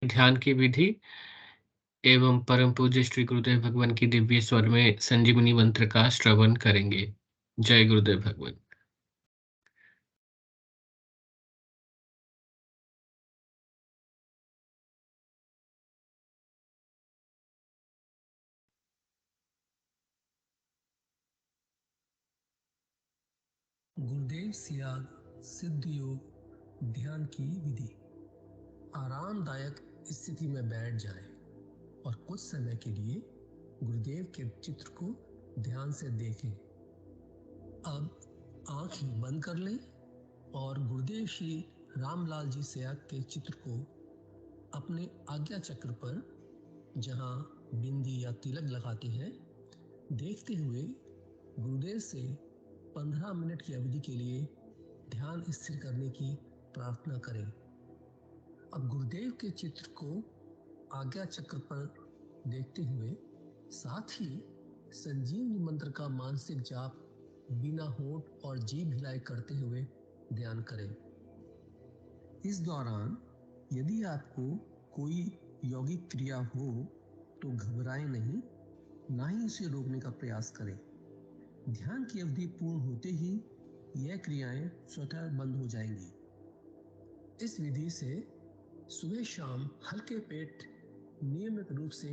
ध्यान की विधि एवं परम पूज्य श्री गुरुदेव भगवान की दिव्य स्वर में संजीवनी मंत्र का श्रवण करेंगे। जय गुरुदेव भगवान। गुरुदेव सियाग सिद्ध योग ध्यान की विधि। आरामदायक स्थिति में बैठ जाएं और कुछ समय के लिए गुरुदेव के चित्र को ध्यान से देखें। अब आंखें बंद कर लें और गुरुदेव श्री रामलाल जी सियाग के चित्र को अपने आज्ञा चक्र पर, जहां बिंदी या तिलक लगाते हैं, देखते हुए गुरुदेव से 15 मिनट की अवधि के लिए ध्यान स्थिर करने की प्रार्थना करें। अब गुरुदेव के चित्र को आज्ञा चक्र पर देखते हुए साथ ही संजीवनी मंत्र का मानसिक जाप बिना होंठ और जीभ हिलाए करते हुए ध्यान करें। इस दौरान यदि आपको कोई यौगिक क्रिया हो तो घबराएं नहीं, ना ही उसे रोकने का प्रयास करें। ध्यान की अवधि पूर्ण होते ही यह क्रियाएं स्वतः बंद हो जाएंगी। इस विधि से सुबह शाम हल्के पेट नियमित रूप से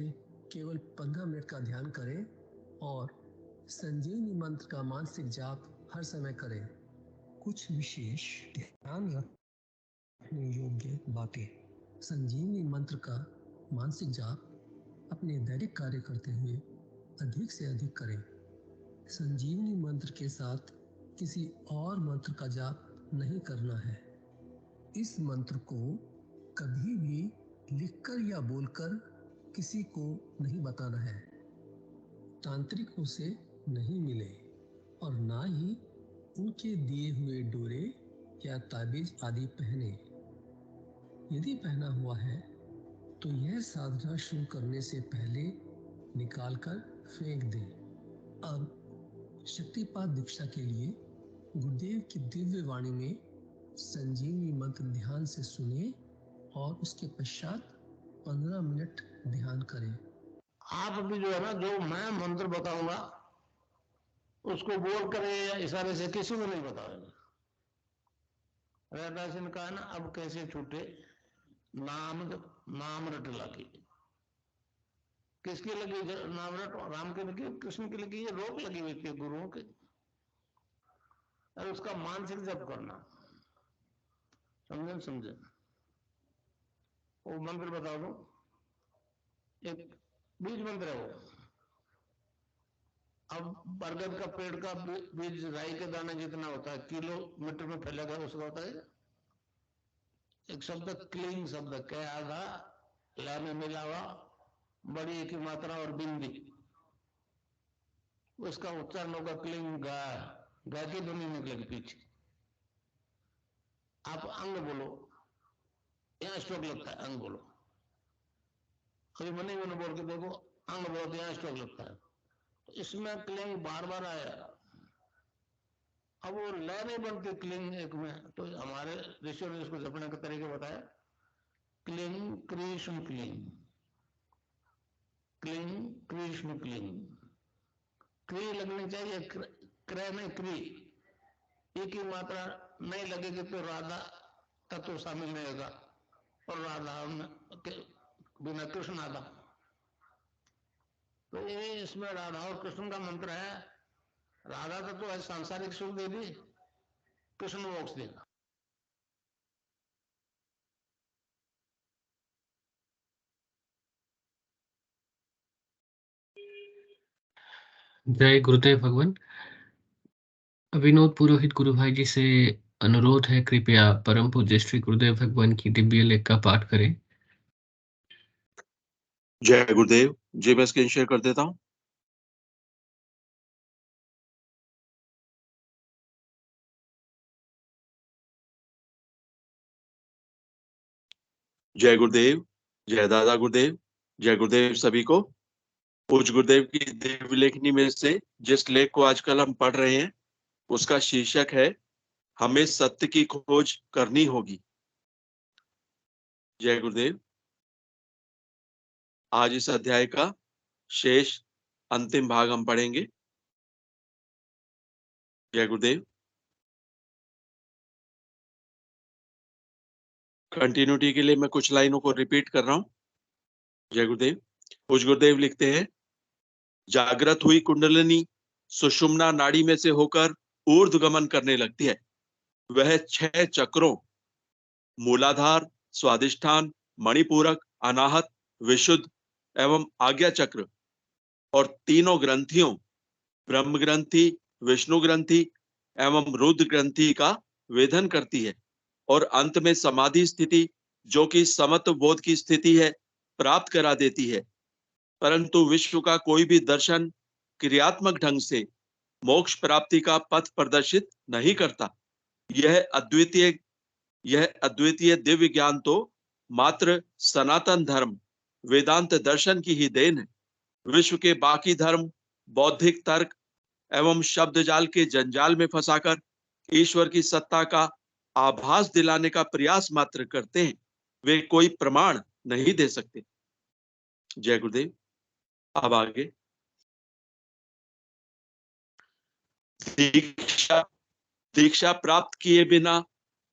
केवल 15 मिनट का ध्यान करें और संजीवनी मंत्र का मानसिक जाप हर समय करें। कुछ विशेष ध्यान रखने योग्य बातें। संजीवनी मंत्र का मानसिक जाप अपने दैनिक कार्य करते हुए अधिक से अधिक करें। संजीवनी मंत्र के साथ किसी और मंत्र का जाप नहीं करना है। इस मंत्र को कभी भी लिखकर या बोलकर किसी को नहीं बताना है। तांत्रिकों से नहीं मिले और ना ही उनके दिए हुए डोरे या ताबीज आदि पहने। यदि पहना हुआ है तो यह साधना शुरू करने से पहले निकालकर फेंक दें। अब शक्तिपात दीक्षा के लिए गुरुदेव की दिव्य वाणी में संजीवनी मंत्र ध्यान से सुनिए और उसके पश्चात 15 मिनट ध्यान करें। आप अभी जो है ना, जो मैं मंत्र बताऊंगा उसको बोल कर या इशारे से किसी को नहीं बताएगा। रैदास ने कहा ना, अब कैसे छूटे नाम रट लगी। किसकी लगी नाम रट? राम की लगी, कृष्ण की लगी, ये रोक लगी हुई थी गुरुओं के। और उसका मानसिक जप करना, समझे? वो मंत्र बता दो, एक बीज मंत्र है वो। अब बरगद का पेड़ का बीज राई के दाने जितना होता है, किलोमीटर में फैलेगा, उसका होता है एक शब्द क्लीन शब्द क्या आधा ला में मिला हुआ, बड़ी की मात्रा और बिंदी, उसका उच्चारण होगा क्लीन गा। गा की ध्वनि निकलेगी पीछे। आप अंग बोलो, यहाँ स्ट्रोक लगता है, अंग बोलो। कभी मनी मैंने बोल के देखो, अंग बोलो तो यहाँ स्ट्रोक लगता है। तो इसमें क्लिंग बार बार आया। अब वो लय नहीं बनती क्लिंग एक में, तो हमारे ऋषियों ने इसको जपने का तरीके बताया। Cling Krishna cling, cling Krishna cling. क्री लगनी चाहिए, क्रय में क्री। एक ही मात्रा नहीं लगेगी तो राधा तत्व शामिल नहीं होगा, और राधा बिना कृष्ण आधा। तो ये इसमें राधा और कृष्ण का मंत्र है। राधा तत्व है सांसारिक सुख दे दी, कृष्ण मोक्ष देगा। जय गुरुदेव भगवान। विनोद पुरोहित गुरु भाई जी से अनुरोध है, कृपया परम पूज्य श्री गुरुदेव भगवान की दिव्य लेख का पाठ करें। जय गुरुदेव जी, मैं स्क्रीन शेयर कर देता हूं। जय गुरुदेव, जय दादा गुरुदेव, जय गुरुदेव सभी को। पूज्य गुरुदेव की दिव्य लेखनी में से जिस लेख को आजकल हम पढ़ रहे हैं उसका शीर्षक है हमें सत्य की खोज करनी होगी। जय गुरुदेव। आज इस अध्याय का शेष अंतिम भाग हम पढ़ेंगे। जय गुरुदेव। कंटिन्यूटी के लिए मैं कुछ लाइनों को रिपीट कर रहा हूं। जय गुरुदेव। पूज्य गुरुदेव लिखते हैं, जागृत हुई कुंडलिनी सुषुम्ना नाड़ी में से होकर ऊर्ध्वगमन करने लगती है। वह 6 चक्रों मूलाधार, स्वादिष्ठान, मणिपूरक, अनाहत, विशुद्ध एवं आज्ञा चक्र और तीनों ग्रंथियों ब्रह्म ग्रंथि, विष्णु ग्रंथि एवं रुद्र ग्रंथि का वेधन करती है और अंत में समाधि स्थिति, जो कि समत्व बोध की स्थिति है, प्राप्त करा देती है। परंतु विश्व का कोई भी दर्शन क्रियात्मक ढंग से मोक्ष प्राप्ति का पथ प्रदर्शित नहीं करता। यह अद्वितीय दिव्य ज्ञान तो मात्र सनातन धर्म वेदांत दर्शन की ही देन है। विश्व के बाकी धर्म बौद्धिक तर्क एवं शब्द जाल के जंजाल में फंसाकर ईश्वर की सत्ता का आभास दिलाने का प्रयास मात्र करते हैं। वे कोई प्रमाण नहीं दे सकते। जय गुरुदेव। अब आगे। दीक्षा प्राप्त किए बिना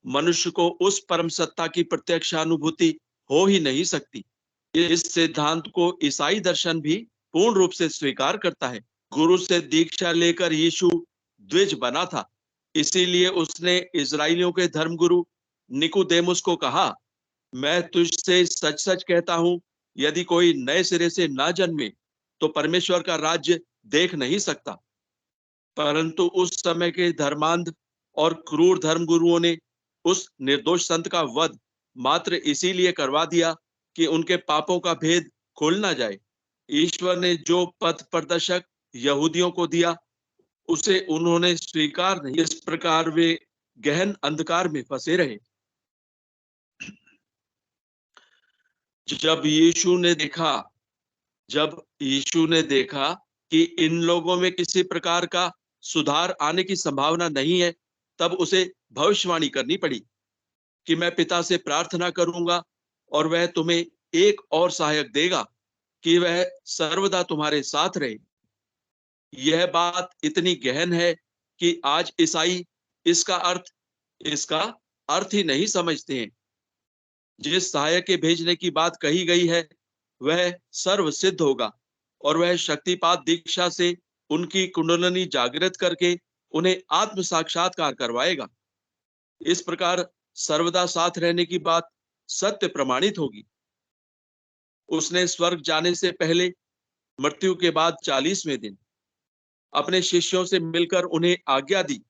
मनुष्य को उस परम सत्ता की प्रत्यक्ष अनुभूति हो ही नहीं सकती। इस सिद्धांत को ईसाई दर्शन भी पूर्ण रूप से स्वीकार करता है। गुरु से दीक्षा लेकर यीशु द्विज बना था। इसीलिए उसने इजराइलियों के धर्मगुरु निकोदेमुस को कहा, मैं तुझसे सच सच कहता हूं, यदि कोई नए सिरे से ना जन्मे तो परमेश्वर का राज्य देख नहीं सकता। परंतु उस समय के धर्मांध और क्रूर धर्मगुरुओं ने उस निर्दोष संत का वध मात्र इसीलिए करवा दिया कि उनके पापों का भेद खुल ना जाए। ईश्वर ने जो पथ प्रदर्शक यहूदियों को दिया उसे उन्होंने स्वीकार नहीं। इस प्रकार वे गहन अंधकार में फंसे रहे। जब यीशु ने देखा कि इन लोगों में किसी प्रकार का सुधार आने की संभावना नहीं है, तब उसे भविष्यवाणी करनी पड़ी कि मैं पिता से प्रार्थना करूंगा और वह तुम्हें एक और सहायक देगा कि वह सर्वदा तुम्हारे साथ रहे। यह बात इतनी गहन है कि आज ईसाई इसका अर्थ ही नहीं समझते हैं। जिस सहायक के भेजने की बात कही गई है वह सर्व सिद्ध होगा और वह शक्तिपात दीक्षा से उनकी कुंडलिनी जागृत करके उन्हें आत्म साक्षात्कार करवाएगा। इस प्रकार सर्वदा साथ रहने की बात सत्य प्रमाणित होगी। उसने स्वर्ग जाने से पहले मृत्यु के बाद 40वें दिन अपने शिष्यों से मिलकर उन्हें आज्ञा दी,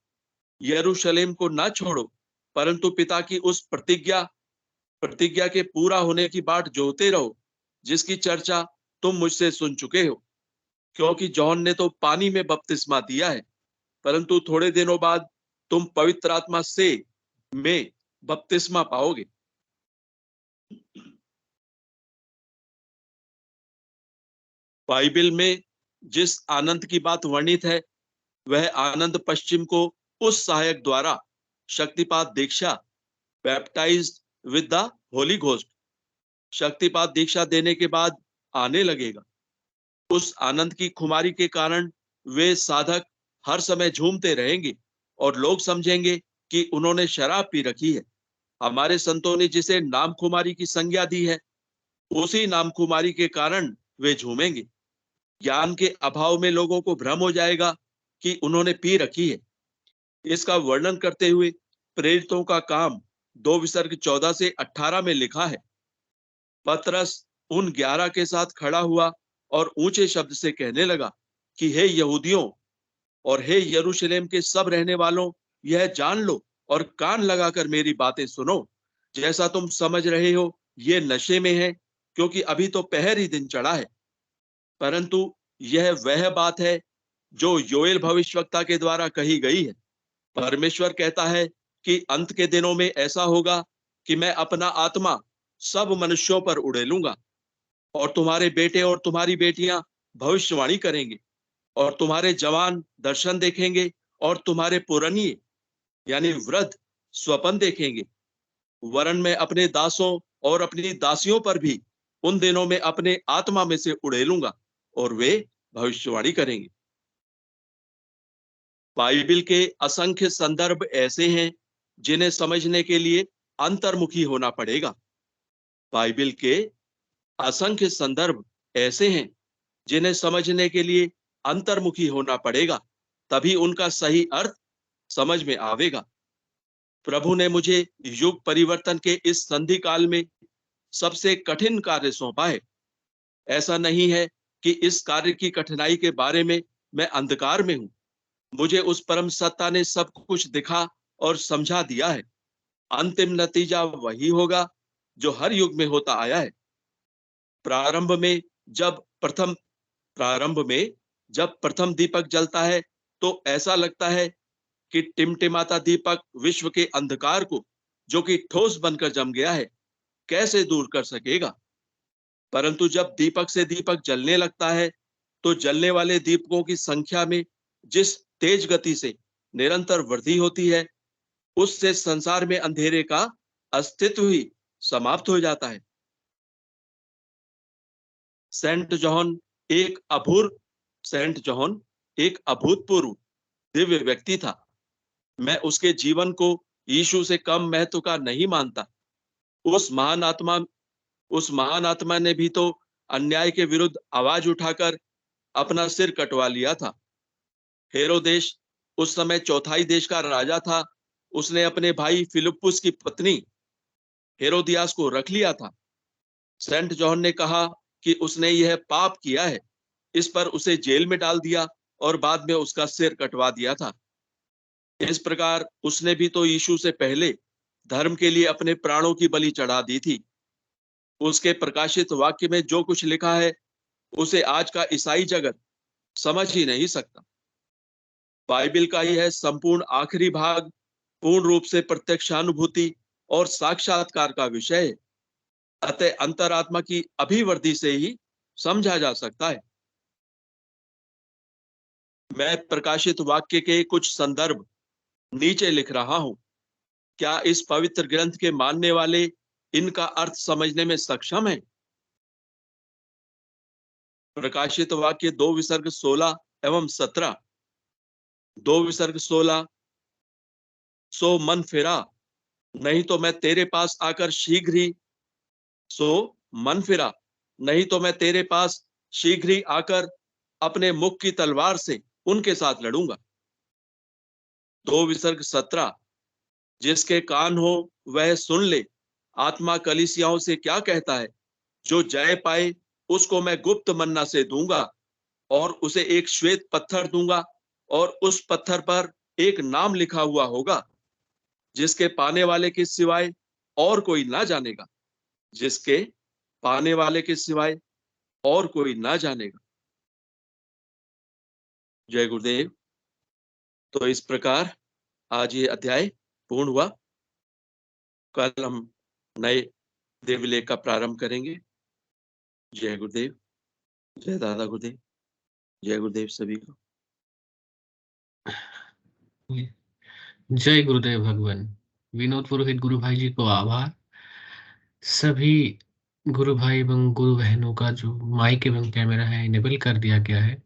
यरूशलेम को ना छोड़ो, परंतु पिता की उस प्रतिज्ञा के पूरा होने की बाट जोहते रहो, जिसकी चर्चा तुम मुझसे सुन चुके हो। क्योंकि जॉन ने तो पानी में बपतिस्मा दिया है, परंतु थोड़े दिनों बाद तुम पवित्र आत्मा में बपतिस्मा पाओगे। बाइबल में जिस आनंद की बात वर्णित है वह आनंद पश्चिम को उस सहायक द्वारा शक्तिपात दीक्षा baptized with the holy ghost शक्तिपात दीक्षा देने के बाद आने लगेगा। उस आनंद की खुमारी के कारण वे साधक हर समय झूमते रहेंगे और लोग समझेंगे कि उन्होंने शराब पी रखी है। हमारे संतों ने जिसे नाम खुमारी की संज्ञा दी है, उसी नाम खुमारी के कारण वे झूमेंगे। ज्ञान के अभाव में लोगों को भ्रम हो जाएगा कि उन्होंने पी रखी है। इसका वर्णन करते हुए प्रेरितों का काम 2 विसर्ग 14 से 18 में लिखा है। पतरस उन 11 के साथ खड़ा हुआ और ऊंचे शब्द से कहने लगा कि हे यहूदियों और हे यरूशलेम के सब रहने वालों, यह जान लो और कान लगाकर मेरी बातें सुनो। जैसा तुम समझ रहे हो ये नशे में है, क्योंकि अभी तो पहर ही दिन चढ़ा है। परंतु यह वह बात है जो योएल भविष्यवक्ता के द्वारा कही गई है। परमेश्वर कहता है कि अंत के दिनों में ऐसा होगा कि मैं अपना आत्मा सब मनुष्यों पर उड़ेलूंगा और तुम्हारे बेटे और तुम्हारी बेटियां भविष्यवाणी करेंगे और तुम्हारे जवान दर्शन देखेंगे और तुम्हारे पुरनिये यानी वृद्ध स्वप्न देखेंगे। वरन मैं अपने दासों और अपनी दासियों पर भी उन दिनों में अपने आत्मा में से उड़ेलूंगा और वे भविष्यवाणी करेंगे। बाइबिल के असंख्य संदर्भ ऐसे हैं जिन्हें समझने के लिए अंतर्मुखी होना पड़ेगा। बाइबिल के असंख्य संदर्भ ऐसे हैं जिन्हें समझने के लिए अंतर्मुखी होना पड़ेगा, तभी उनका सही अर्थ समझ में आवेगा। प्रभु ने मुझे युग परिवर्तन के इस संधि काल में सबसे कठिन कार्य सौंपा है। ऐसा नहीं है कि इस कार्य की कठिनाई के बारे में मैं अंधकार में हूं। मुझे उस परम सत्ता ने सब कुछ दिखा और समझा दिया है। अंतिम नतीजा वही होगा जो हर युग में होता आया है। प्रारंभ में जब प्रथम दीपक जलता है तो ऐसा लगता है कि टिमटिमाता दीपक विश्व के अंधकार को, जो कि ठोस बनकर जम गया है, कैसे दूर कर सकेगा। परंतु जब दीपक से दीपक जलने लगता है तो जलने वाले दीपकों की संख्या में जिस तेज गति से निरंतर वृद्धि होती है, उससे संसार में अंधेरे का अस्तित्व ही समाप्त हो जाता है। सेंट जॉन एक अभूतपूर्व दिव्य व्यक्ति था। मैं उसके जीवन को यीशु से कम महत्व का नहीं मानता। उस महान आत्मा ने भी तो अन्याय के विरुद्ध आवाज उठाकर अपना सिर कटवा लिया था। हेरोदेश उस समय चौथाई देश का राजा था। उसने अपने भाई फिलिप्पुस की पत्नी हेरोदियास को रख लिया था। सेंट जॉन ने कहा कि उसने यह पाप किया है। इस पर उसे जेल में डाल दिया और बाद में उसका सिर कटवा दिया था। इस प्रकार उसने भी तो यीशु से पहले धर्म के लिए अपने प्राणों की बलि चढ़ा दी थी। उसके प्रकाशित वाक्य में जो कुछ लिखा है उसे आज का ईसाई जगत समझ ही नहीं सकता। बाइबिल का यह संपूर्ण आखिरी भाग पूर्ण रूप से प्रत्यक्षानुभूति और साक्षात्कार का विषय है। अतः अंतरात्मा की अभिवृद्धि से ही समझा जा सकता है। मैं प्रकाशित वाक्य के कुछ संदर्भ नीचे लिख रहा हूं। क्या इस पवित्र ग्रंथ के मानने वाले इनका अर्थ समझने में सक्षम है? प्रकाशित वाक्य 2 विसर्ग 16 एवं 17। 2 विसर्ग 16, सो मन फिरा, नहीं तो मैं तेरे पास आकर शीघ्र ही आकर अपने मुख की तलवार से उनके साथ लड़ूंगा। 2 विसर्ग 17, जिसके कान हो वह सुन ले, आत्मा कलीसियाओं से क्या कहता है। जो जय पाए उसको मैं गुप्त मन्ना से दूंगा और उसे एक श्वेत पत्थर दूंगा और उस पत्थर पर एक नाम लिखा हुआ होगा जिसके पाने वाले के सिवाय और कोई ना जानेगा। जय गुरुदेव। तो इस प्रकार आज ये अध्याय पूर्ण हुआ। कल हम नए देवलेख का प्रारंभ करेंगे। जय गुरुदेव, जय दादा गुरुदेव, जय गुरुदेव सभी को। जय गुरुदेव भगवान। विनोद पुरोहित गुरु भाई जी को आभार। सभी गुरु भाई एवं गुरु बहनों का जो माइक एवं कैमरा है इनेबल कर दिया गया है।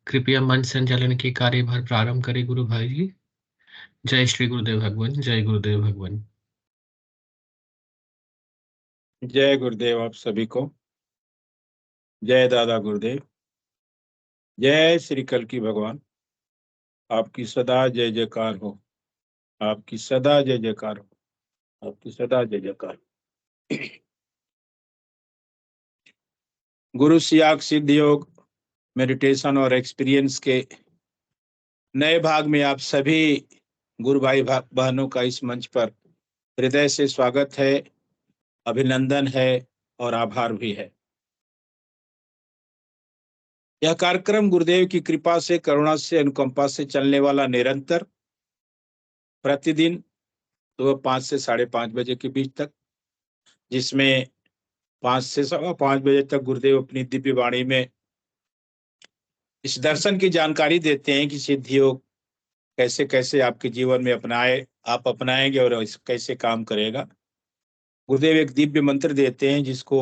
कृपया मंच संचालन के कार्यभार प्रारंभ करें गुरु भाई जी। जय श्री गुरुदेव भगवान। जय गुरुदेव भगवान। जय गुरुदेव आप सभी को। जय दादा गुरुदेव। जय श्री कल्की भगवान। आपकी सदा जय जयकार हो। आपकी सदा जय जयकार हो। आपकी सदा जय जयकार। गुरु सियाग सिद्ध योग मेडिटेशन और एक्सपीरियंस के नए भाग में आप सभी गुरु भाई बहनों का इस मंच पर हृदय से स्वागत है, अभिनंदन है और आभार भी है। यह कार्यक्रम गुरुदेव की कृपा से, करुणा से, अनुकंपा से चलने वाला निरंतर प्रतिदिन सुबह 5 से 5:30 बजे के बीच तक, जिसमें 5 से 5:15 बजे तक गुरुदेव अपनी दिव्य वाणी में इस दर्शन की जानकारी देते हैं कि सिद्ध योग कैसे कैसे आपके जीवन में आप अपनाएंगे और कैसे काम करेगा। गुरुदेव एक दिव्य मंत्र देते हैं जिसको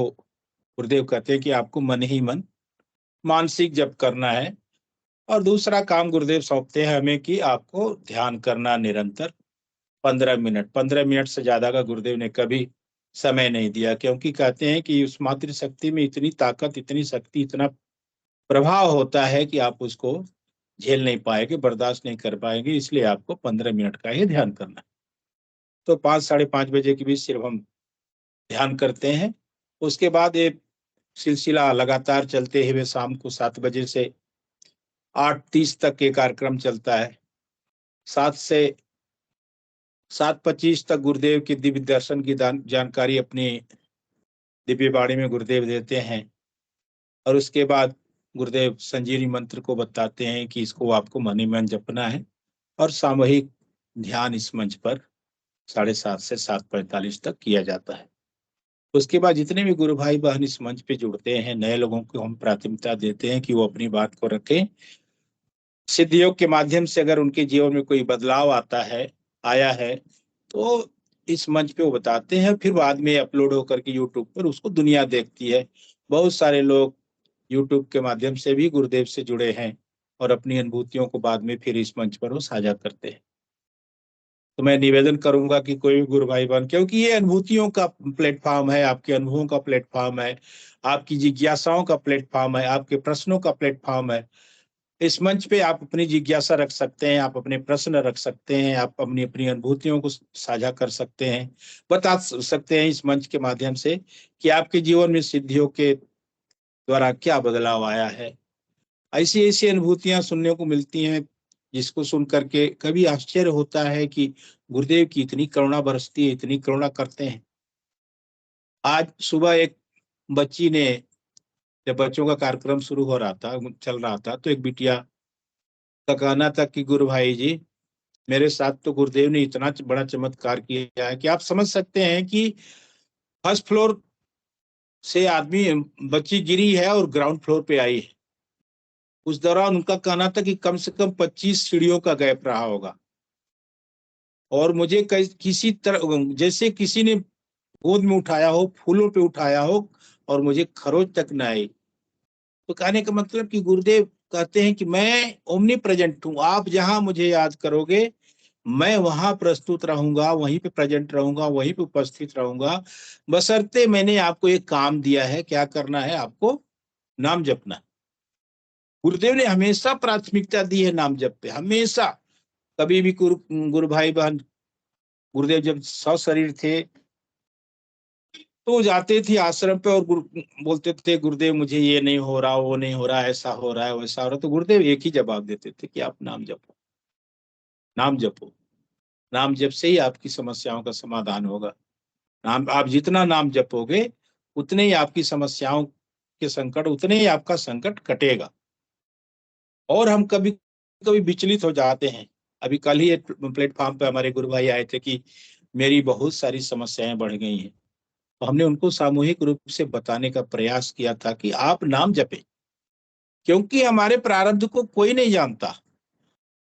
गुरुदेव कहते हैं कि आपको मन ही मन मानसिक जप करना है। और दूसरा काम गुरुदेव सौंपते हैं हमें कि आपको ध्यान करना निरंतर 15 मिनट। 15 मिनट से ज्यादा का गुरुदेव ने कभी समय नहीं दिया, क्योंकि कहते हैं कि उस मातृशक्ति में इतनी ताकत, इतनी शक्ति, इतना प्रभाव होता है कि आप उसको झेल नहीं पाएंगे, बर्दाश्त नहीं कर पाएंगे। इसलिए आपको 15 मिनट का ही ध्यान करना है। तो 5 साढ़े 5 बजे के बीच सिर्फ हम ध्यान करते हैं। उसके बाद ये सिलसिला लगातार चलते हुए शाम को 7 बजे से 8:30 तक ये कार्यक्रम चलता है। 7 से 7:25 तक गुरुदेव की दिव्य दर्शन की जानकारी अपनी दिव्य वाणी में गुरुदेव देते हैं। और उसके बाद गुरुदेव संजीवनी मंत्र को बताते हैं कि इसको आपको मन ही मन जपना है। और सामूहिक ध्यान इस मंच पर 7:30 से 7:45 तक किया जाता है। उसके बाद जितने भी गुरु भाई बहन इस मंच पे जुड़ते हैं, नए लोगों को हम प्राथमिकता देते हैं कि वो अपनी बात को रखें। सिद्ध योग के माध्यम से अगर उनके जीवन में कोई बदलाव आया है तो इस मंच पे वो बताते हैं, फिर बाद में अपलोड होकर के यूट्यूब पर उसको दुनिया देखती है। बहुत सारे लोग यूट्यूब के माध्यम से भी गुरुदेव से जुड़े हैं और अपनी अनुभूतियों को बाद में फिर इस मंच पर वो साझा करते हैं। तो मैं निवेदन करूंगा कि कोई भी गुरु भाई बहन, क्योंकि ये अनुभूतियों का प्लेटफॉर्म है, आपके अनुभवों का प्लेटफॉर्म है, आपकी जिज्ञासाओं का प्लेटफॉर्म है, आपके प्रश्नों का प्लेटफॉर्म है। इस मंच पे आप अपनी जिज्ञासा रख सकते हैं, आप अपने प्रश्न रख सकते हैं, आप अपनी अपनी अनुभूतियों को साझा कर सकते हैं, बता सकते हैं इस मंच के माध्यम से कि आपके जीवन में सिद्धियों के द्वारा क्या बदलाव आया है। ऐसी ऐसी अनुभूतियां सुनने को मिलती हैं जिसको सुन करके कभी आश्चर्य होता है कि गुरुदेव की इतनी करुणा बरसती है, इतनी करुणा करते हैं। आज सुबह एक बच्ची ने, जब बच्चों का कार्यक्रम शुरू हो रहा था, चल रहा था, तो एक बिटिया का कहना था कि गुरु भाई जी, मेरे साथ तो गुरुदेव ने इतना बड़ा चमत्कार किया है कि आप समझ सकते हैं कि फर्स्ट फ्लोर से बच्ची गिरी है और ग्राउंड फ्लोर पे आई है। उस दौरान उनका कहना था कि कम से कम 25 सीढ़ियों का गैप रहा होगा। और मुझे किसी तरह जैसे किसी ने गोद में उठाया हो, फूलों पे उठाया हो, और मुझे खरोच तक न आई। तो कहने का मतलब कि गुरुदेव कहते हैं कि मैं ओमनी प्रेजेंट हूँ, आप जहां मुझे याद करोगे मैं वहां प्रस्तुत रहूंगा, वहीं पे प्रेजेंट रहूंगा, वहीं पे उपस्थित रहूंगा, बशर्ते मैंने आपको एक काम दिया है। क्या करना है? आपको नाम जपना। गुरुदेव ने हमेशा प्राथमिकता दी है नाम जप पे, हमेशा। कभी भी गुरु भाई बहन, गुरुदेव जब सशरीर थे तो जाते थे आश्रम पे और बोलते थे गुरुदेव मुझे ये नहीं हो रहा, वो नहीं हो रहा, ऐसा हो रहा है, वैसा हो रहा है। तो गुरुदेव एक ही जवाब देते थे कि आप नाम जपो, नाम जपो। नाम जप से ही आपकी समस्याओं का समाधान होगा। नाम आप जितना नाम जपोगे उतने ही आपकी समस्याओं के संकट, उतने ही आपका संकट कटेगा। और हम कभी कभी विचलित हो जाते हैं। अभी कल ही एक प्लेटफॉर्म पे हमारे गुरु भाई आए थे कि मेरी बहुत सारी समस्याएं बढ़ गई हैं। तो हमने उनको सामूहिक रूप से बताने का प्रयास किया था कि आप नाम जपें, क्योंकि हमारे प्रारब्ध को कोई नहीं जानता।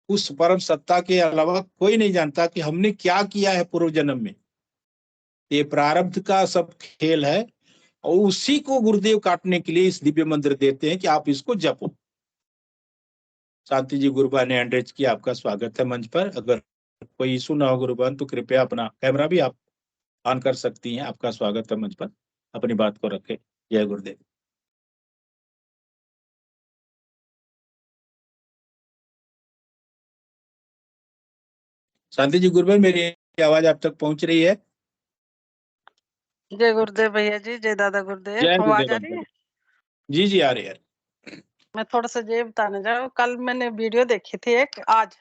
उस परम सत्ता के अलावा कोई नहीं जानता कि हमने क्या किया है पूर्व जन्म में। ये प्रारब्ध का सब खेल है, और उसी को गुरुदेव काटने के लिए इस दिव्य मंत्र देते हैं कि आप इसको जपो। शांति जी गुरुबा ने एंड्रेज किया, आपका स्वागत है मंच पर। अगर कोई इशू ना हो गुरुबान तो कृपया अपना कैमरा भी आप ऑन कर सकती हैं। आपका स्वागत है मंच पर, अपनी बात को रखें। जय गुरुदेव। शांति जी गुरुबान, मेरी आवाज आप तक पहुंच रही है? जय गुरुदेव भैया जी, जय दादा गुरुदेव। जय आवाज आ गुरुदेव। रही है? जी जी आ रही है। मैं थोड़ा सा ये बताने जाऊँ, कल मैंने वीडियो देखी थी एक, आज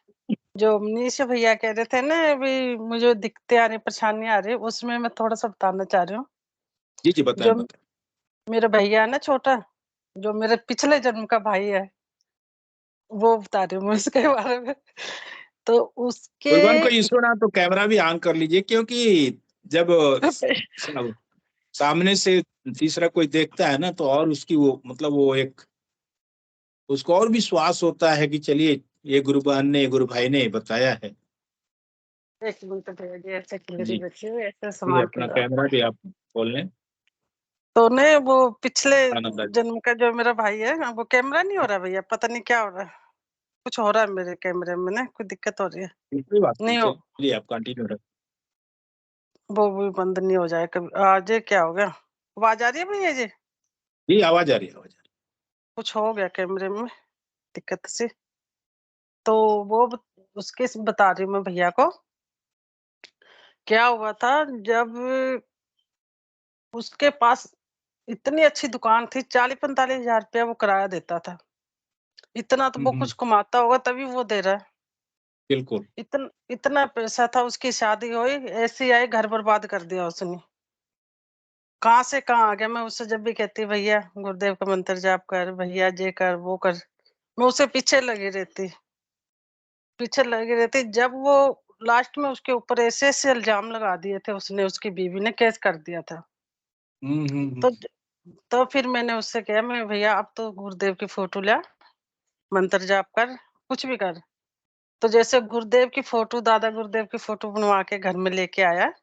जो मनीष भैया कह रहे थे ना अभी मुझे दिक्कतें आ रही, परेशानियां आ रही, उसमें मैं थोड़ा सा बताना चाह रही हूँ। जी जी बताएं जो बताएं। मेरा भैया है ना छोटा, जो मेरे पिछले जन्म का भाई है, वो बता रही हूँ मैं उसके बारे में। तो उसके गुरुबान को इशू ना तो कैमरा भी ऑन कर लीजिए, क्योंकि जब सामने से तीसरा कोई देखता है ना तो और उसकी वो मतलब वो एक उसको और विश्वास होता है कि चलिए ये गुरु बहन ने, गुरु भाई ने बताया है। एक मिनट भैया जी, ऐसे जी बच्चे ऐसे ये संभाल के अपना जाओ। कैमरा भी आप खोल लें। तो ने वो पिछले आनंद आ जाए। जन्म का जो मेरा भाई है, वो कैमरा नहीं हो रहा भैया, पता नहीं क्या हो रहा है, कुछ हो रहा है मेरे कैमरे में ना, कोई दिक्कत हो रही है। कोई बात नहीं, नहीं हो, चलिए आप कंटिन्यू रखें। वो भी बंद नहीं हो जाए कभी। आज ये क्या हो गया, आवाज आ रही है भैया जी? जी आवाज आ रही है, आवाज आ कुछ हो गया कैमरे में दिक्कत से। तो वो उसके बता रही हूँ मैं भैया को, क्या हुआ था जब उसके पास इतनी अच्छी दुकान थी, 40-45 हजार रुपया वो किराया देता था। इतना तो रही। वो कुछ कमाता होगा तभी वो दे रहा है। बिल्कुल। इतना पैसा था, उसकी शादी हुई ऐसे ही आई, घर बर्बाद कर दिया उसने। कहाँ से कहाँ आ गया। मैं उससे जब भी कहती भैया गुरुदेव का मंत्र जाप कर, भैया ये कर वो कर, मैं उसे पीछे लगी रहती। जब वो लास्ट में उसके ऊपर ऐसे ऐसे इल्जाम लगा दिए थे उसने, उसकी बीवी ने केस कर दिया था। तो तो फिर मैंने उससे कहा, मैं भैया अब तो गुरुदेव की फोटो लिया, मंत्र जाप कर, कुछ भी कर। तो जैसे गुरुदेव की फोटो, दादा गुरुदेव की फोटो बनवा के घर में लेके आया,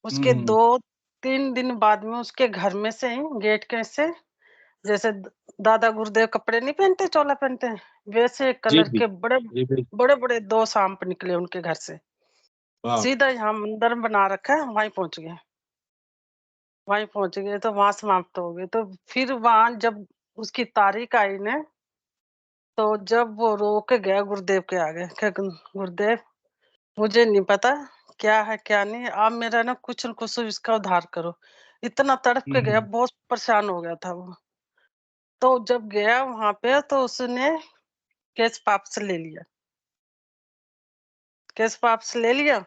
उसके 2-3 दिन बाद में उसके घर में से ही गेट के से, जैसे दादा गुरुदेव कपड़े नहीं पहनते, चोला पहनते हैं, वैसे जी कलर जी के बड़े जी भाई। बड़े बड़े 2 सांप निकले उनके घर से। वाह। सीधा यहाँ मंदिर बना रखा है, वहीं पहुंच गए तो वहां समाप्त हो गए। तो फिर वहां जब उसकी तारीख आई ने, तो जब वो रो के गया गुरुदेव के आगे, क्या गुरुदेव मुझे नहीं पता क्या है क्या नहीं, आप मेरा ना कुछ न कुछ इसका उद्धार करो। इतना तड़प के गया, बहुत परेशान हो गया था वो। तो जब गया वहां पे तो उसने केस वापस ले लिया,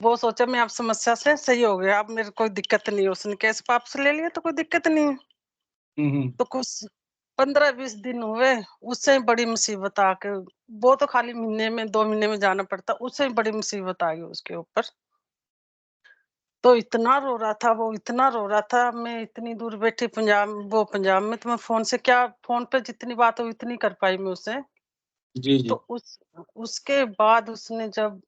वो सोचा मैं अब समस्या से सही हो गया, अब मेरे कोई दिक्कत नहीं है। उसने केस वापस ले लिया तो कोई दिक्कत नहीं है। तो कुछ 15-20 दिन हुए, उससे बड़ी मुसीबत आके, वो तो खाली महीने में 2 महीने में जाना पड़ता, उससे बड़ी मुसीबत आ गई उसके ऊपर। तो इतना रो रहा था वो, इतना रो रहा था। मैं इतनी दूर बैठी पंजाब में, तो मैं फोन पे जितनी बात हुई इतनी कर पाई मैं उससे। जी जी। तो उसके बाद उसने जब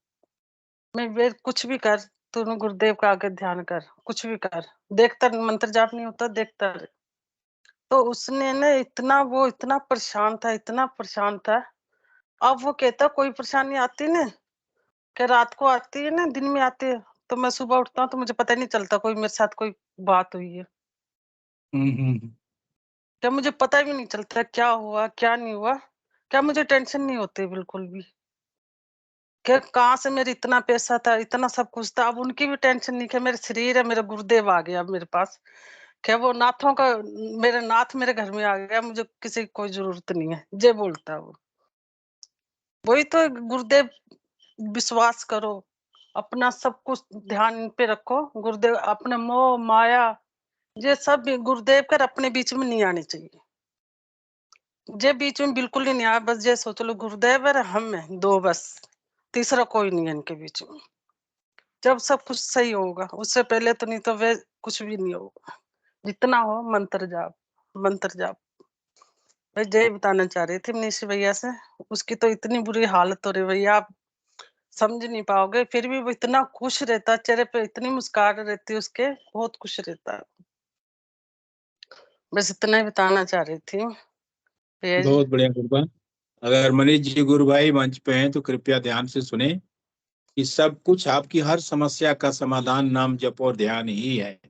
मैं वे कुछ भी कर, तू गुरुदेव का आगे ध्यान कर, कुछ भी कर, देखता मंत्र जाप नहीं होता, देखता रहे। तो उसने ना इतना परेशान था। अब वो कहता कोई परेशानी आती ना, कि रात को आती है ना, दिन में आती है, तो मैं सुबह उठता हूँ तो मुझे पता ही नहीं चलता कोई मेरे साथ कोई बात हुई है। क्या मुझे पता भी नहीं चलता क्या हुआ क्या नहीं हुआ। क्या मुझे टेंशन नहीं होती बिल्कुल भी, क्या कहाँ से मेरे इतना पैसा था, इतना सब कुछ था। अब उनकी भी टेंशन नहीं, कि मेरे शरीर है, मेरा गुरुदेव आ गया अब मेरे पास, क्या वो नाथों का, मेरे नाथ मेरे घर में आ गया, मुझे किसी की कोई जरूरत नहीं है, ये बोलता है वो। वही तो गुरुदेव, विश्वास करो, अपना सब कुछ ध्यान इन पे रखो। गुरुदेव अपने मोह माया ये सब भी गुरुदेव कर अपने बीच में नहीं आने चाहिए। ये बीच में बिल्कुल ही नहीं आया। बस ये सोच लो गुरुदेव और हम हैं दो, बस तीसरा कोई नहीं है इनके बीच में। जब सब कुछ सही होगा, उससे पहले तो नहीं तो वे कुछ भी नहीं होगा। जितना हो मंत्र जाप। मैं यही बताना चाह रही थी मनीष भैया से। उसकी तो इतनी बुरी हालत हो रही भैया, आप समझ नहीं पाओगे। फिर भी वो इतना खुश रहता, चेहरे पे इतनी मुस्कान रहती उसके, बहुत खुश रहता है। बस इतना ही बताना चाह रही थी भैया जी। बहुत बढ़िया गुरुबा। अगर मनीष जी गुरु भाई मंच पे हैं तो कृपया ध्यान से सुने कि सब कुछ, आपकी हर समस्या का समाधान नाम जप और ध्यान ही है।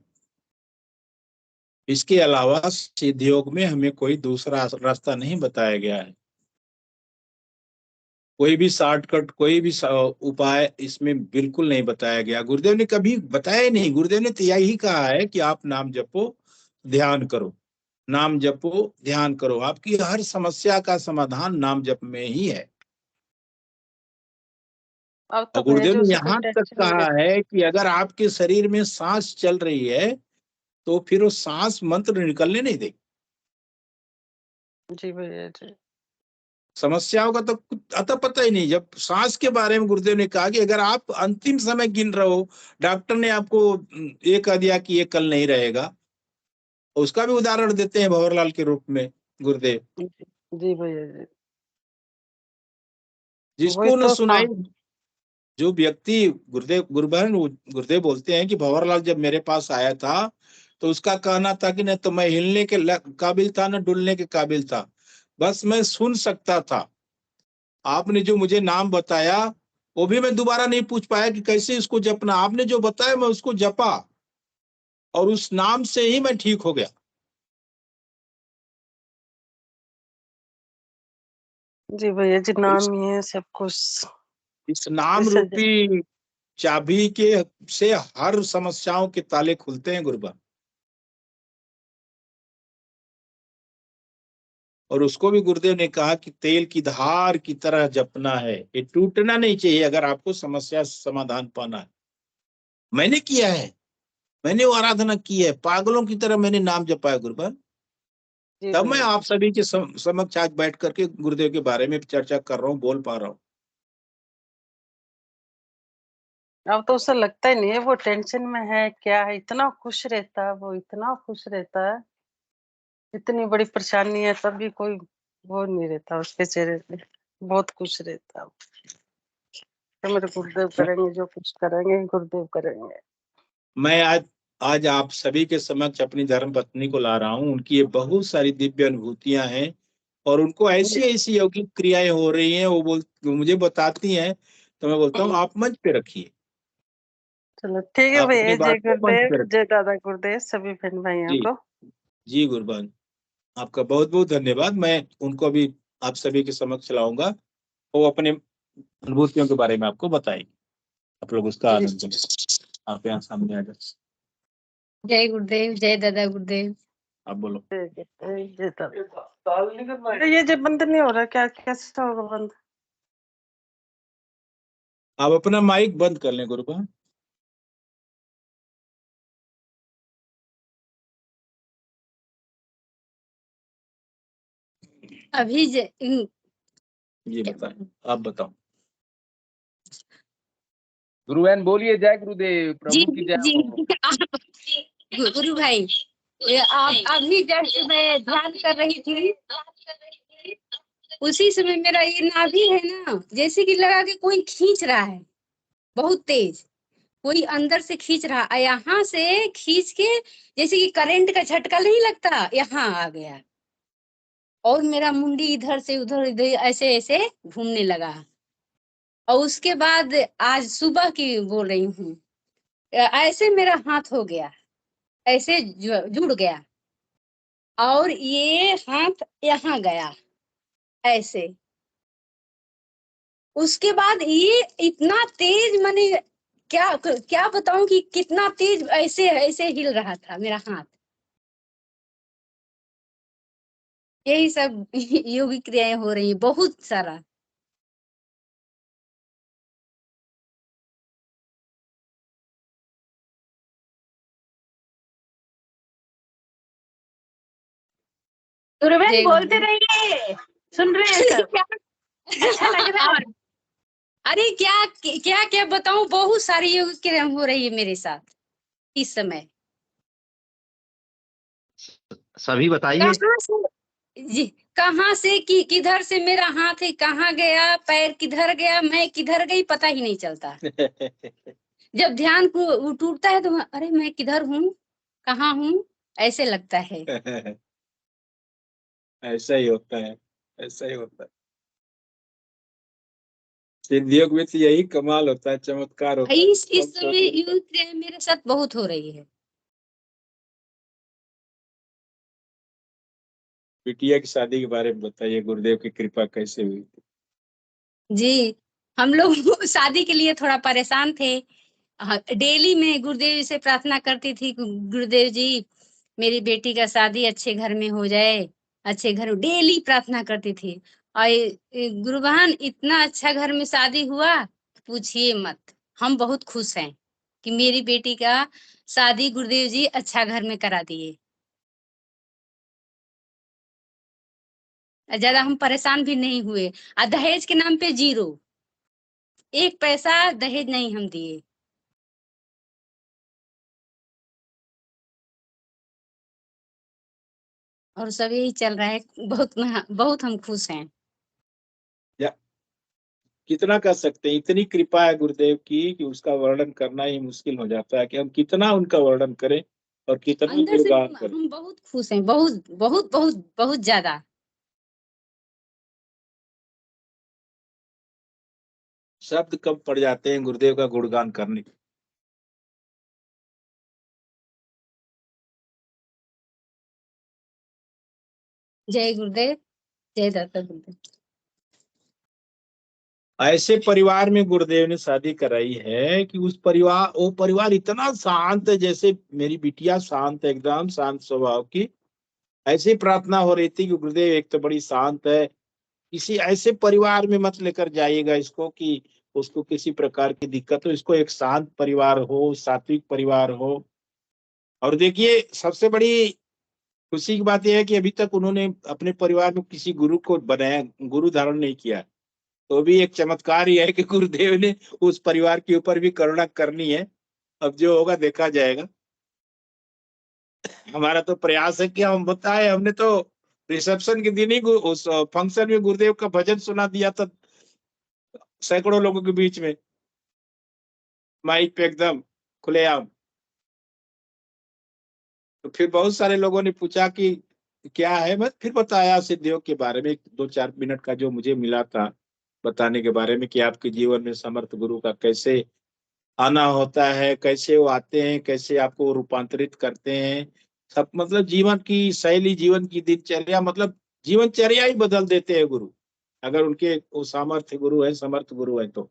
इसके अलावा सिद्ध योग में हमें कोई दूसरा रास्ता नहीं बताया गया है। कोई भी शॉर्टकट, कोई भी उपाय इसमें बिल्कुल नहीं बताया गया। गुरुदेव ने कभी बताया ही नहीं। गुरुदेव ने तो यही कहा है कि आप नाम जपो, ध्यान करो, नाम जपो, ध्यान करो। आपकी हर समस्या का समाधान नाम जप में ही है। अब तो और भैया गुरुदेव जी ने उसे कोई यहाँ तक टेंशन नहीं कहा रहती। है कि अगर आपके शरीर में सांस चल रही है तो फिर वो सांस मंत्र निकलने नहीं देगी। जी भैया जी। समस्याओं का तो कुछ अता पता ही नहीं। जब सांस के बारे में गुरुदेव ने कहा कि अगर आप अंतिम समय गिन रहे हो, डॉक्टर ने आपको ये कह दिया कि ये कल नहीं रहेगा, उसका भी उदाहरण देते हैं भंवरलाल के रूप में गुरुदेव। जी भैया जी। वही जिसको न तो सुनाई, जो व्यक्ति, गुरुदेव बोलते हैं कि भंवरलाल जब मेरे पास आया था तो उसका कहना था कि न तो मैं हिलने के काबिल था न डुलने के काबिल था, बस मैं सुन सकता था। आपने जो मुझे नाम बताया वो भी मैं दोबारा नहीं पूछ पाया कि कैसे इसको जपना, आपने जो बताया मैं उसको जपा और उस नाम से ही मैं ठीक हो गया। जी भैया जी, और नाम ही है सब कुछ। इस नाम जैसे रूपी चाबी के से हर समस्याओं के ताले खुलते हैं गुरुबा। और उसको भी गुरुदेव ने कहा कि तेल की धार की तरह जपना है, ये टूटना नहीं चाहिए अगर आपको समस्या समाधान पाना है। मैंने किया है, मैंने वो आराधना की है, पागलों की तरह मैंने नाम जपा है गुरुबा। जी तब मैं भैया आप जी। सभी के समक्ष आज बैठ करके गुरुदेव के बारे में चर्चा कर रहा हूँ, बोल पा रहा हूँ। अब तो उसे लगता ही नहीं है वो टेंशन में है क्या है, इतना खुश रहता है वो, इतना खुश रहता है। इतनी बड़ी परेशानी है तब भी कोई वो नहीं रहता उसके चेहरे पे, बहुत खुश रहता है वो। तो मेरे गुरुदेव करेंगे, जो कुछ करेंगे गुरुदेव करेंगे। मैं आज आज आप सभी के समक्ष अपनी धर्म पत्नी को ला रहा हूँ। उनकी ये बहुत सारी दिव्य अनुभूतियां हैं और उनको ऐसी ऐसी यौगिक क्रियाएं हो रही हैं, वो मुझे बताती हैं, तो मैं बोलता हूँ आप मंच पे रखिए, चलो ठीक है आप अपनी भैया, जय बात को मंच गुरुदेव, पे जय रखिए। दादा गुरुदेव, सभी बहन भाइयों जी को। जी गुरबान, आपका बहुत बहुत धन्यवाद। मैं उनको भी आप सभी के समक्ष लाऊंगा, वो अपने अनुभूतियों के बारे में आपको बताएंगे, आप लोग उसका जी आनंद लें। आप यहाँ सामने आ जाए, जय गुरुदेव, जय दादा गुरुदेव। आप बोलो। जय दादा। ये जो बंद नहीं हो रहा, क्या कैसे होगा बंद? आप अपना माइक बंद कर लें गुरुबान। अभी ये बताएं, आप बताओ। गुरुवैन बोलिए जय गुरुदेव, जी प्रभु की जय जी हो। आप गुरु भाई, आप अभी जब मैं ध्यान कर रही थी उसी समय मेरा ये नाभि है ना, जैसे कि लगा कि कोई खींच रहा है बहुत तेज, कोई अंदर से खींच रहा है, यहाँ से खींच के जैसे कि करंट का झटका नहीं लगता, यहाँ आ गया और मेरा मुंडी इधर से उधर इधर ऐसे ऐसे घूमने लगा। और उसके बाद आज सुबह की बोल रही हूँ, ऐसे मेरा हाथ हो गया, ऐसे जुड़ गया और ये हाथ यहाँ गया ऐसे। उसके बाद ये इतना तेज, मैंने क्या क्या बताऊं कि कितना तेज ऐसे ऐसे हिल रहा था मेरा हाथ। यही सब योगिक क्रियाएं हो रही है बहुत सारा। गुरुबेन जय बोलते गुरुदेव। रहिए, सुन रहे हैं सब, अच्छा लग रहा है। अरे क्या क्या क्या बताऊं, बहुत सारी योगिक क्रिया हो रही है मेरे साथ इस समय। सभी बताइए। कहाँ से जी, कहाँ से कि किधर से मेरा हाथ है, कहाँ गया, पैर किधर गया, मैं किधर गई, पता ही नहीं चलता। जब ध्यान को टूटता है तो अरे मैं किधर हूँ, कहाँ हूँ, ऐसे लगता है। ऐसा ही होता है, ऐसा ही होता है। सिद्धियों में तो यही कमाल होता है, चमत्कार होता है। इस समय योग क्रिया मेरे साथ बहुत हो रही है। बिटिया की शादी के बारे में बताइए, गुरुदेव की कृपा कैसे हुई थी? जी, हम लोग शादी के लिए थोड़ा परेशान थे। डेली में गुरुदेव से प्रार्थना करती थी, गुरुदेव जी मेरी बेटी का शादी अच्छे घर में हो जाए, अच्छे घर, डेली प्रार्थना करती थी। और गुरुबहन इतना अच्छा घर में शादी हुआ, पूछिए मत। हम बहुत खुश हैं कि मेरी बेटी का शादी गुरुदेव जी अच्छा घर में करा दिए। ज्यादा हम परेशान भी नहीं हुए। और दहेज के नाम पे 0, 1 पैसा दहेज नहीं हम दिए। और सब यही चल रहा है, बहुत हम खुश हैं। या कितना कर सकते हैं, इतनी कृपा है गुरुदेव की कि उसका वर्णन करना ही मुश्किल हो जाता है कि हम कितना उनका वर्णन करें। और कितना अंदर से गुणगान करें। हम बहुत खुश हैं, बहुत बहुत बहुत बहुत ज्यादा। शब्द कम पड़ जाते हैं गुरुदेव का गुणगान करने के। जय गुरुदेव, जय दाता गुरुदेव। ऐसे परिवार में गुरुदेव ने शादी कराई है कि वो परिवार इतना शांत है, जैसे मेरी बिटिया शांत है, एकदम शांत स्वभाव की। ऐसी प्रार्थना हो रही थी कि गुरुदेव एक तो बड़ी शांत है, किसी ऐसे परिवार में मत लेकर जाइएगा इसको कि उसको किसी प्रकार की दिक्कत हो, इसको एक शांत परिवार हो, सात्विक परिवार हो। और देखिए सबसे बड़ी खुशी की बात यह है कि अभी तक उन्होंने अपने परिवार में किसी गुरु को बनाया, गुरु धारण नहीं किया। तो भी एक चमत्कार ही है कि गुरुदेव ने उस परिवार के ऊपर भी करुणा करनी है। अब जो होगा देखा जाएगा। हमारा तो प्रयास है कि हम बताए। हमने तो रिसेप्शन के दिन ही उस फंक्शन में गुरुदेव का भजन सुना दिया था सैकड़ों लोगों के बीच में, माइक पे एकदम खुलेआम। तो फिर बहुत सारे लोगों ने पूछा कि क्या है, मैं फिर बताया सिद्धियों के बारे में, 2-4 मिनट का जो मुझे मिला था बताने के बारे में कि आपके जीवन में समर्थ गुरु का कैसे आना होता है, कैसे वो आते हैं, कैसे आपको रूपांतरित करते हैं। सब मतलब जीवन की शैली, जीवन की दिनचर्या, मतलब जीवनचर्या ही बदल देते हैं गुरु, अगर उनके वो सामर्थ्य गुरु है, समर्थ गुरु है तो।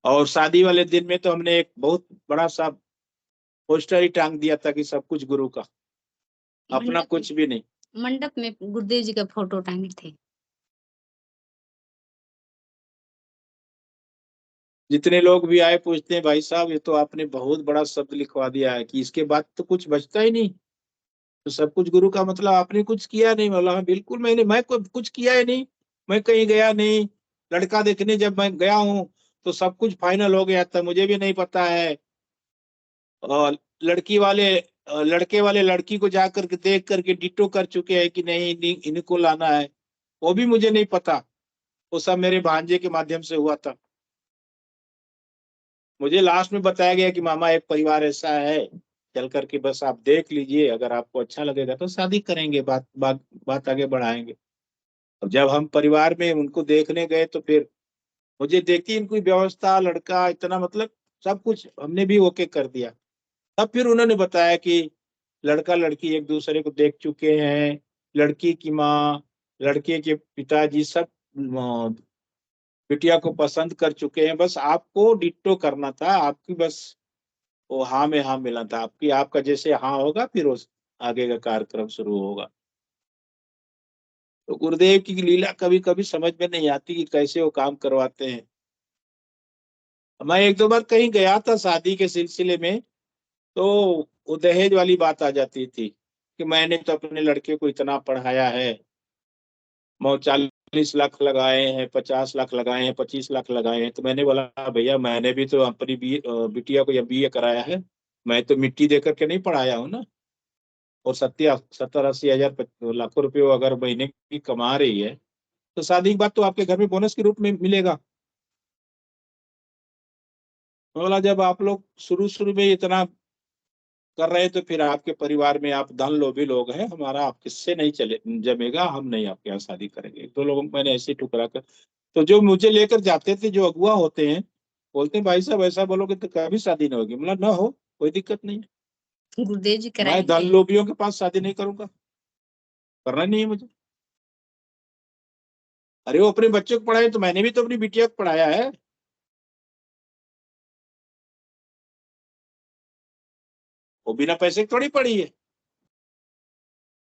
और शादी वाले दिन में तो हमने एक बहुत बड़ा सा पोस्टर ही टांग दिया था कि सब कुछ गुरु का, अपना कुछ भी नहीं। मंडप में गुरुदेव जी का फोटो टांगे थे। जितने लोग भी आए पूछते हैं भाई साहब ये तो आपने बहुत बड़ा शब्द लिखवा दिया है कि इसके बाद तो कुछ बचता ही नहीं, तो सब कुछ गुरु का मतलब आपने कुछ किया नहीं। बोला हाँ बिल्कुल मैं कुछ किया ही नहीं, मैं कहीं गया नहीं। लड़का देखने जब मैं गया हूँ तो सब कुछ फाइनल हो गया था, मुझे भी नहीं पता है। और लड़के वाले लड़की को जा करके देख करके डिटो कर चुके हैं कि नहीं इनको लाना है, वो भी मुझे नहीं पता। वो सब मेरे भांजे के माध्यम से हुआ था। मुझे लास्ट में बताया गया कि मामा एक परिवार ऐसा है, चल करके बस आप देख लीजिए, अगर आपको अच्छा लगेगा तो शादी करेंगे, बात आगे बढ़ाएंगे। अब जब हम परिवार में उनको देखने गए तो फिर मुझे देखती इनकी व्यवस्था, लड़का इतना मतलब सब कुछ हमने भी ओके कर दिया। तब फिर उन्होंने बताया कि लड़का लड़की एक दूसरे को देख चुके हैं, लड़की की माँ, लड़के के पिताजी सब बिटिया को पसंद कर चुके हैं, बस आपको डिट्टो करना था, आपकी बस वो हाँ में हाँ मिला था। आपका जैसे हाँ होगा फिर उस आगे का कार्यक्रम शुरू होगा। तो गुरुदेव की लीला कभी कभी समझ में नहीं आती कि कैसे वो काम करवाते हैं। मैं एक दो बार कहीं गया था शादी के सिलसिले में, तो वो दहेज वाली बात आ जाती थी कि मैंने तो अपने लड़के को इतना पढ़ाया है, 40 लाख लगाए हैं, 50 लाख लगाए हैं, 25 लाख लगाए हैं। तो मैंने बोला भैया मैंने भी तो अपनी बिटिया को MBA कराया है, मैं तो मिट्टी दे करके नहीं पढ़ाया हूँ ना। और 70-80 हजार लाखों रुपए वो अगर महीने की कमा रही है तो शादी के बाद तो आपके घर में बोनस के रूप में मिलेगा। बोला जब आप लोग शुरू शुरू में इतना कर रहे तो फिर आपके परिवार में आप धन लोभी लोग हैं, हमारा आप किससे नहीं चले जमेगा, हम नहीं आपके यहाँ शादी करेंगे। एक दो लोगों को मैंने ऐसे ठुकरा कर, तो जो मुझे लेकर जाते थे, जो अगुआ होते हैं, बोलते हैं भाई साहब ऐसा बोलोगे तो कभी शादी नहीं होगी। मतलब ना हो कोई दिक्कत नहीं है, गुरुदेव जी मैं धन कराएंगे। लोभियों के पास शादी नहीं करूंगा, करना नहीं है मुझे। अरे वो अपने बच्चों को पढ़ाए तो मैंने भी तो अपनी बिटिया को पढ़ाया है। वो बिना पैसे के थोड़ी पढ़ी है,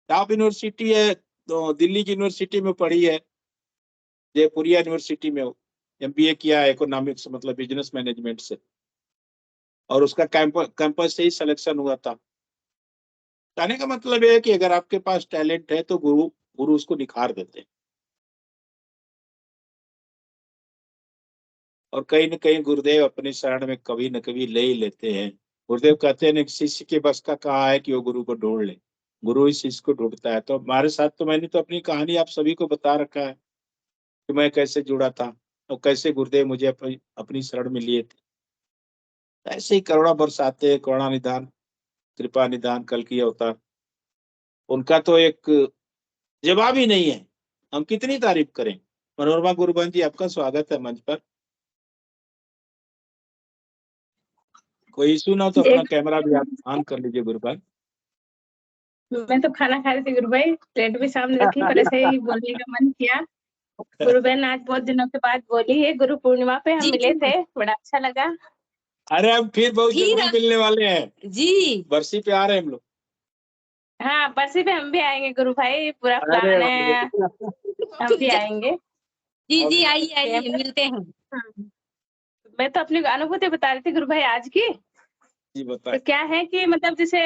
टॉप यूनिवर्सिटी है तो दिल्ली की यूनिवर्सिटी में पढ़ी है, जयपुरिया यूनिवर्सिटी में MBA किया है इकोनॉमिक्स मतलब बिजनेस मैनेजमेंट से, और उसका कैंपस से ही सिलेक्शन हुआ था। कहने का मतलब ये है कि अगर आपके पास टैलेंट है तो गुरु गुरु उसको निखार देते हैं। और कहीं न कहीं गुरुदेव अपनी शरण में कभी न कभी ले ही लेते हैं। गुरुदेव कहते हैं कि शिष्य के बस का कहा है कि वो गुरु को ढूंढ ले, गुरु ही शिष्य को ढूंढता है। तो हमारे साथ तो मैंने तो अपनी कहानी आप सभी को बता रखा है कि मैं कैसे जुड़ा था और कैसे गुरुदेव मुझे अपनी शरण में लिए थे। ऐसे ही करुणा बरसाते, करुणा निदान, कृपा निदान, कल की अवतार, उनका तो एक जवाब ही नहीं है। हम कितनी तारीफ करें। मनोरमा गुरुबंद जी, आपका स्वागत है मंच पर। कोई इशू ना हो तो अपना कैमरा भी आप ऑन कर लीजिए गुरुबंद। मैं तो खाना खा रही थी गुरु भाई, प्लेट भी सामने रखी, पर ऐसे ही बोलने का मन किया। गुरु बहन आज बहुत दिनों के बाद बोली है, गुरु पूर्णिमा पे हम जी मिले जी थे, बड़ा अच्छा लगा। अरे हम फिर बहुत फिर जल्दी मिलने वाले हैं, जी बरसी पे आ रहे हैं हम लोग। हाँ, बरसी पे हम भी आएंगे गुरु भाई, पूरा अरे प्लान है, हम भी आएंगे। जी जी, आइए आइए, मिलते हैं। मैं तो अपनी अनुभूति बता रही थी गुरु भाई आज की। जी तो बताएं। क्या है कि मतलब जैसे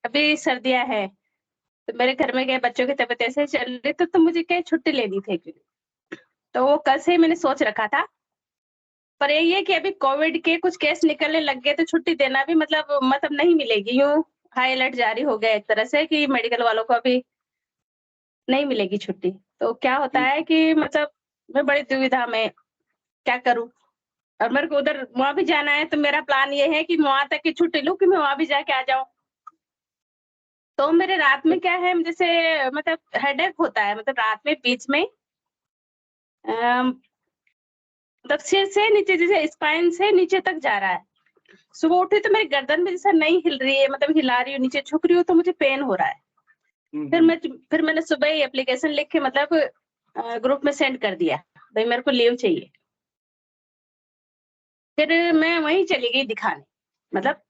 अभी सर्दियां है, तो मेरे घर में क्या बच्चों की तबीयत ऐसे चल रही, तो मुझे क्या छुट्टी लेनी थी actually। तो वो कल से ही मैंने सोच रखा था, पर यही है कि अभी कोविड के कुछ केस निकलने लग गए, तो छुट्टी देना भी मतलब नहीं मिलेगी। यूं हाई अलर्ट जारी हो गया एक तरह से कि मेडिकल वालों को अभी नहीं मिलेगी छुट्टी। तो क्या होता है कि मतलब मैं बड़ी दुविधा में क्या करूं, और मेरे को उधर वहां भी जाना है, तो मेरा प्लान ये है कि मैं वहां तक की छुट्टी लूं कि मैं वहां भी जाके आ जाऊं। तो मेरे रात में क्या है, जैसे मतलब हेडेक होता है, मतलब रात में बीच में मतलब सिर से नीचे, जैसे स्पाइन से नीचे तक जा रहा है। सुबह उठी तो मेरी गर्दन में जैसा नहीं हिल रही है, मतलब हिला रही हूँ, नीचे झुक रही हूँ तो मुझे पेन हो रहा है। फिर मैंने सुबह ही एप्लीकेशन लिख के मतलब ग्रुप में सेंड कर दिया, भाई मेरे को लीव चाहिए। फिर मैं वहीं चली गई दिखाने, मतलब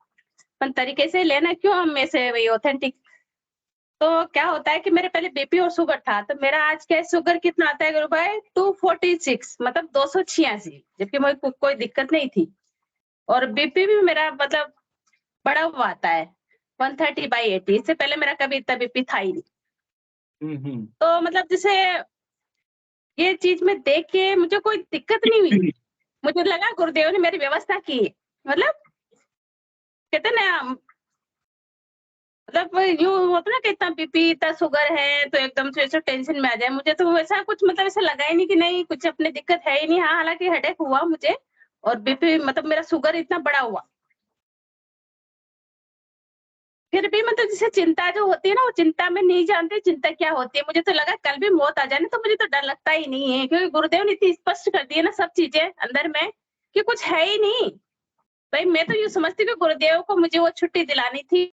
अपन तरीके से लेना क्यों, हम में से वही ऑथेंटिक। तो क्या होता है कि मेरे पहले बीपी और शुगर था, तो मेरा आज क्या शुगर कितना आता है गुरु भाई, 246, मतलब 286, जबकि मुझे कोई दिक्कत नहीं थी। और बीपी भी मेरा मतलब बड़ा हुआ आता है, 130/80। इससे पहले मेरा कभी इतना बीपी था ही नहीं। तो मतलब जैसे ये चीज में देख के मुझे कोई दिक्कत नहीं हुई, मुझे लगा गुरुदेव ने मेरी व्यवस्था की है। मतलब कहते ना, मतलब यूं होता ना कि इतना बीपी इतना शुगर है तो एकदम से ऐसे टेंशन में आ जाए। मुझे तो वैसा कुछ मतलब ऐसा लगा ही नहीं कि नहीं कुछ अपनी दिक्कत है ही नहीं। हाँ, हालांकि हेडेक हुआ मुझे, और बीपी मतलब मेरा शुगर इतना बड़ा हुआ, फिर भी मतलब जैसे चिंता जो होती है ना, वो चिंता में नहीं जानते चिंता क्या होती है। मुझे तो लगा कल भी मौत आ जाने तो मुझे तो डर लगता ही नहीं है, क्योंकि गुरुदेव ने इतनी स्पष्ट कर दी है ना सब चीजें अंदर में कि कुछ है ही नहीं। भाई मैं तो यूँ समझती हूँ कि गुरुदेव को मुझे वो छुट्टी दिलानी थी,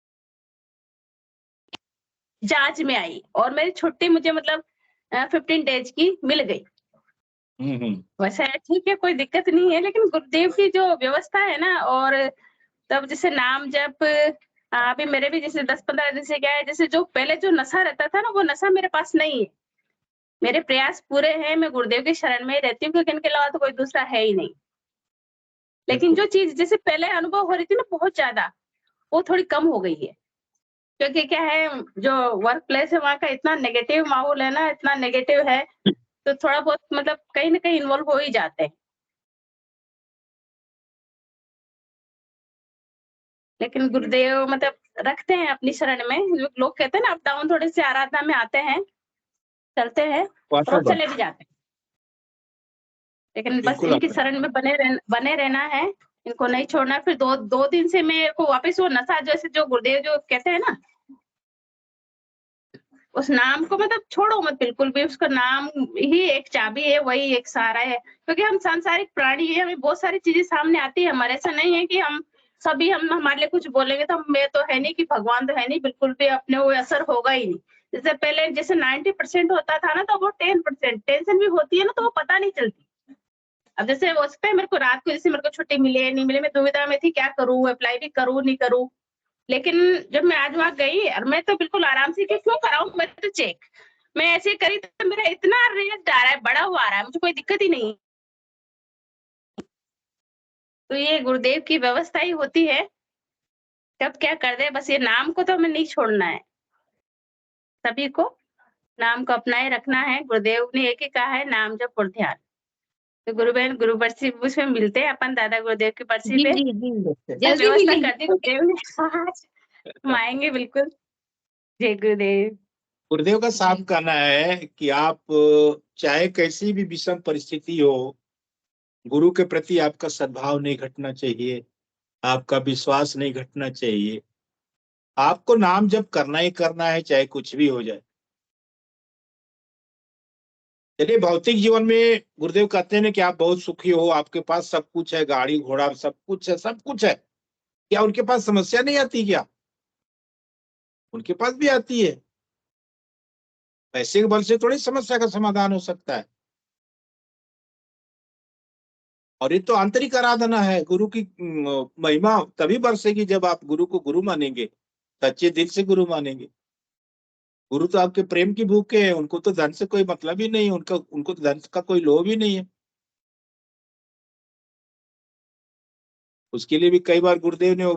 जांच में आई, और मेरी छुट्टी मुझे मतलब 15 डेज की मिल गई। वैसे ठीक है, कोई दिक्कत नहीं है, लेकिन गुरुदेव की जो व्यवस्था है ना, और तब जैसे नाम जब अभी मेरे भी जैसे 10-15 दिन से क्या है, जैसे जो पहले जो नशा रहता था ना, वो नशा मेरे पास नहीं है। मेरे प्रयास पूरे हैं, मैं गुरुदेव की शरण में ही रहती हूँ, क्योंकि इनके अलावा तो कोई दूसरा है ही नहीं। लेकिन जो चीज जैसे पहले अनुभव हो रही थी ना बहुत ज्यादा, वो थोड़ी कम हो गई है। क्योंकि क्या है, जो वर्क प्लेस है वहाँ का इतना नेगेटिव माहौल है ना, इतना नेगेटिव है, तो थोड़ा बहुत मतलब कहीं ना कहीं इन्वॉल्व हो ही जाते हैं। लेकिन गुरुदेव मतलब रखते हैं अपनी शरण में। लोग कहते हैं ना, अप डाउन थोड़े से आराधना में आते हैं, चलते हैं, और वो चले भी जाते हैं, लेकिन बस इनकी शरण में बने रहना है, इनको नहीं छोड़ना। फिर दो दिन से मेरे को वापस वो नशा, जैसे जो गुरुदेव जो कहते हैं ना, उस नाम को मतलब छोड़ो मत बिल्कुल भी। उसका नाम ही एक चाबी है, वही एक सहारा है। क्योंकि हम सांसारिक प्राणी है, हमें बहुत सारी चीजें सामने आती है हमारे। ऐसा नहीं है कि हम सभी हम हमारे लिए कुछ बोलेंगे तो मैं तो है नहीं कि भगवान तो है नहीं, बिल्कुल भी अपने वो असर होगा ही नहीं। जैसे पहले जैसे 90% होता था ना, तो वो 10% टेंशन भी होती है ना, तो वो पता नहीं चलती। अब जैसे उस पे मेरे को रात को जैसे मेरे को छुट्टी मिले नहीं मिले, मैं दुविधा में थी क्या करूं, अप्लाई भी करूं नहीं करूं। लेकिन जब मैं आज वहां गई, और मैं तो बिल्कुल आराम से, क्यों कराऊं मैं तो चेक, मैं ऐसे करी तो मेरा इतना रेट आ रहा है, बड़ा हुआ आ रहा है, मुझे कोई दिक्कत ही नहीं। तो ये गुरुदेव की व्यवस्था ही होती है, कब क्या कर दे। बस ये नाम को तो हमें नहीं छोड़ना है, सभी को नाम को अपनाए रखना है। गुरुदेव ने एक ही कहा है, नाम जप और ध्यान। तो गुरु बहन गुरु बरसी उसमें मिलते हैं अपन, दादा गुरुदेव की बरसी जी पे जी जी, जल्दी व्यवस्था मिलेंगे। कर दी गुरुदेव ने। आज हम आएंगे बिल्कुल। जय गुरुदेव। गुरुदेव का साफ कहना है कि आप चाहे कैसी भी विषम परिस्थिति हो, गुरु के प्रति आपका सद्भाव नहीं घटना चाहिए। आपका विश्वास नहीं घटना चाहिए। आपको नाम जप करना ही करना है, चाहे कुछ भी हो जाए। चलिए, भौतिक जीवन में गुरुदेव कहते हैं कि आप बहुत सुखी हो, आपके पास सब कुछ है, गाड़ी घोड़ा सब कुछ है, सब कुछ है। क्या उनके पास समस्या नहीं आती क्या? उनके पास भी आती है। पैसे के बल से थोड़ी समस्या का समाधान हो सकता है। और ये तो आंतरिक आराधना है। गुरु की महिमा तभी बरसेगी जब आप गुरु को गुरु मानेंगे, सच्चे दिल से गुरु मानेंगे। गुरु तो आपके प्रेम की भूखे है, उनको तो धन से कोई मतलब ही नहीं है, उनको तो धन का कोई लोभ ही नहीं है। उसके लिए भी कई बार गुरुदेव ने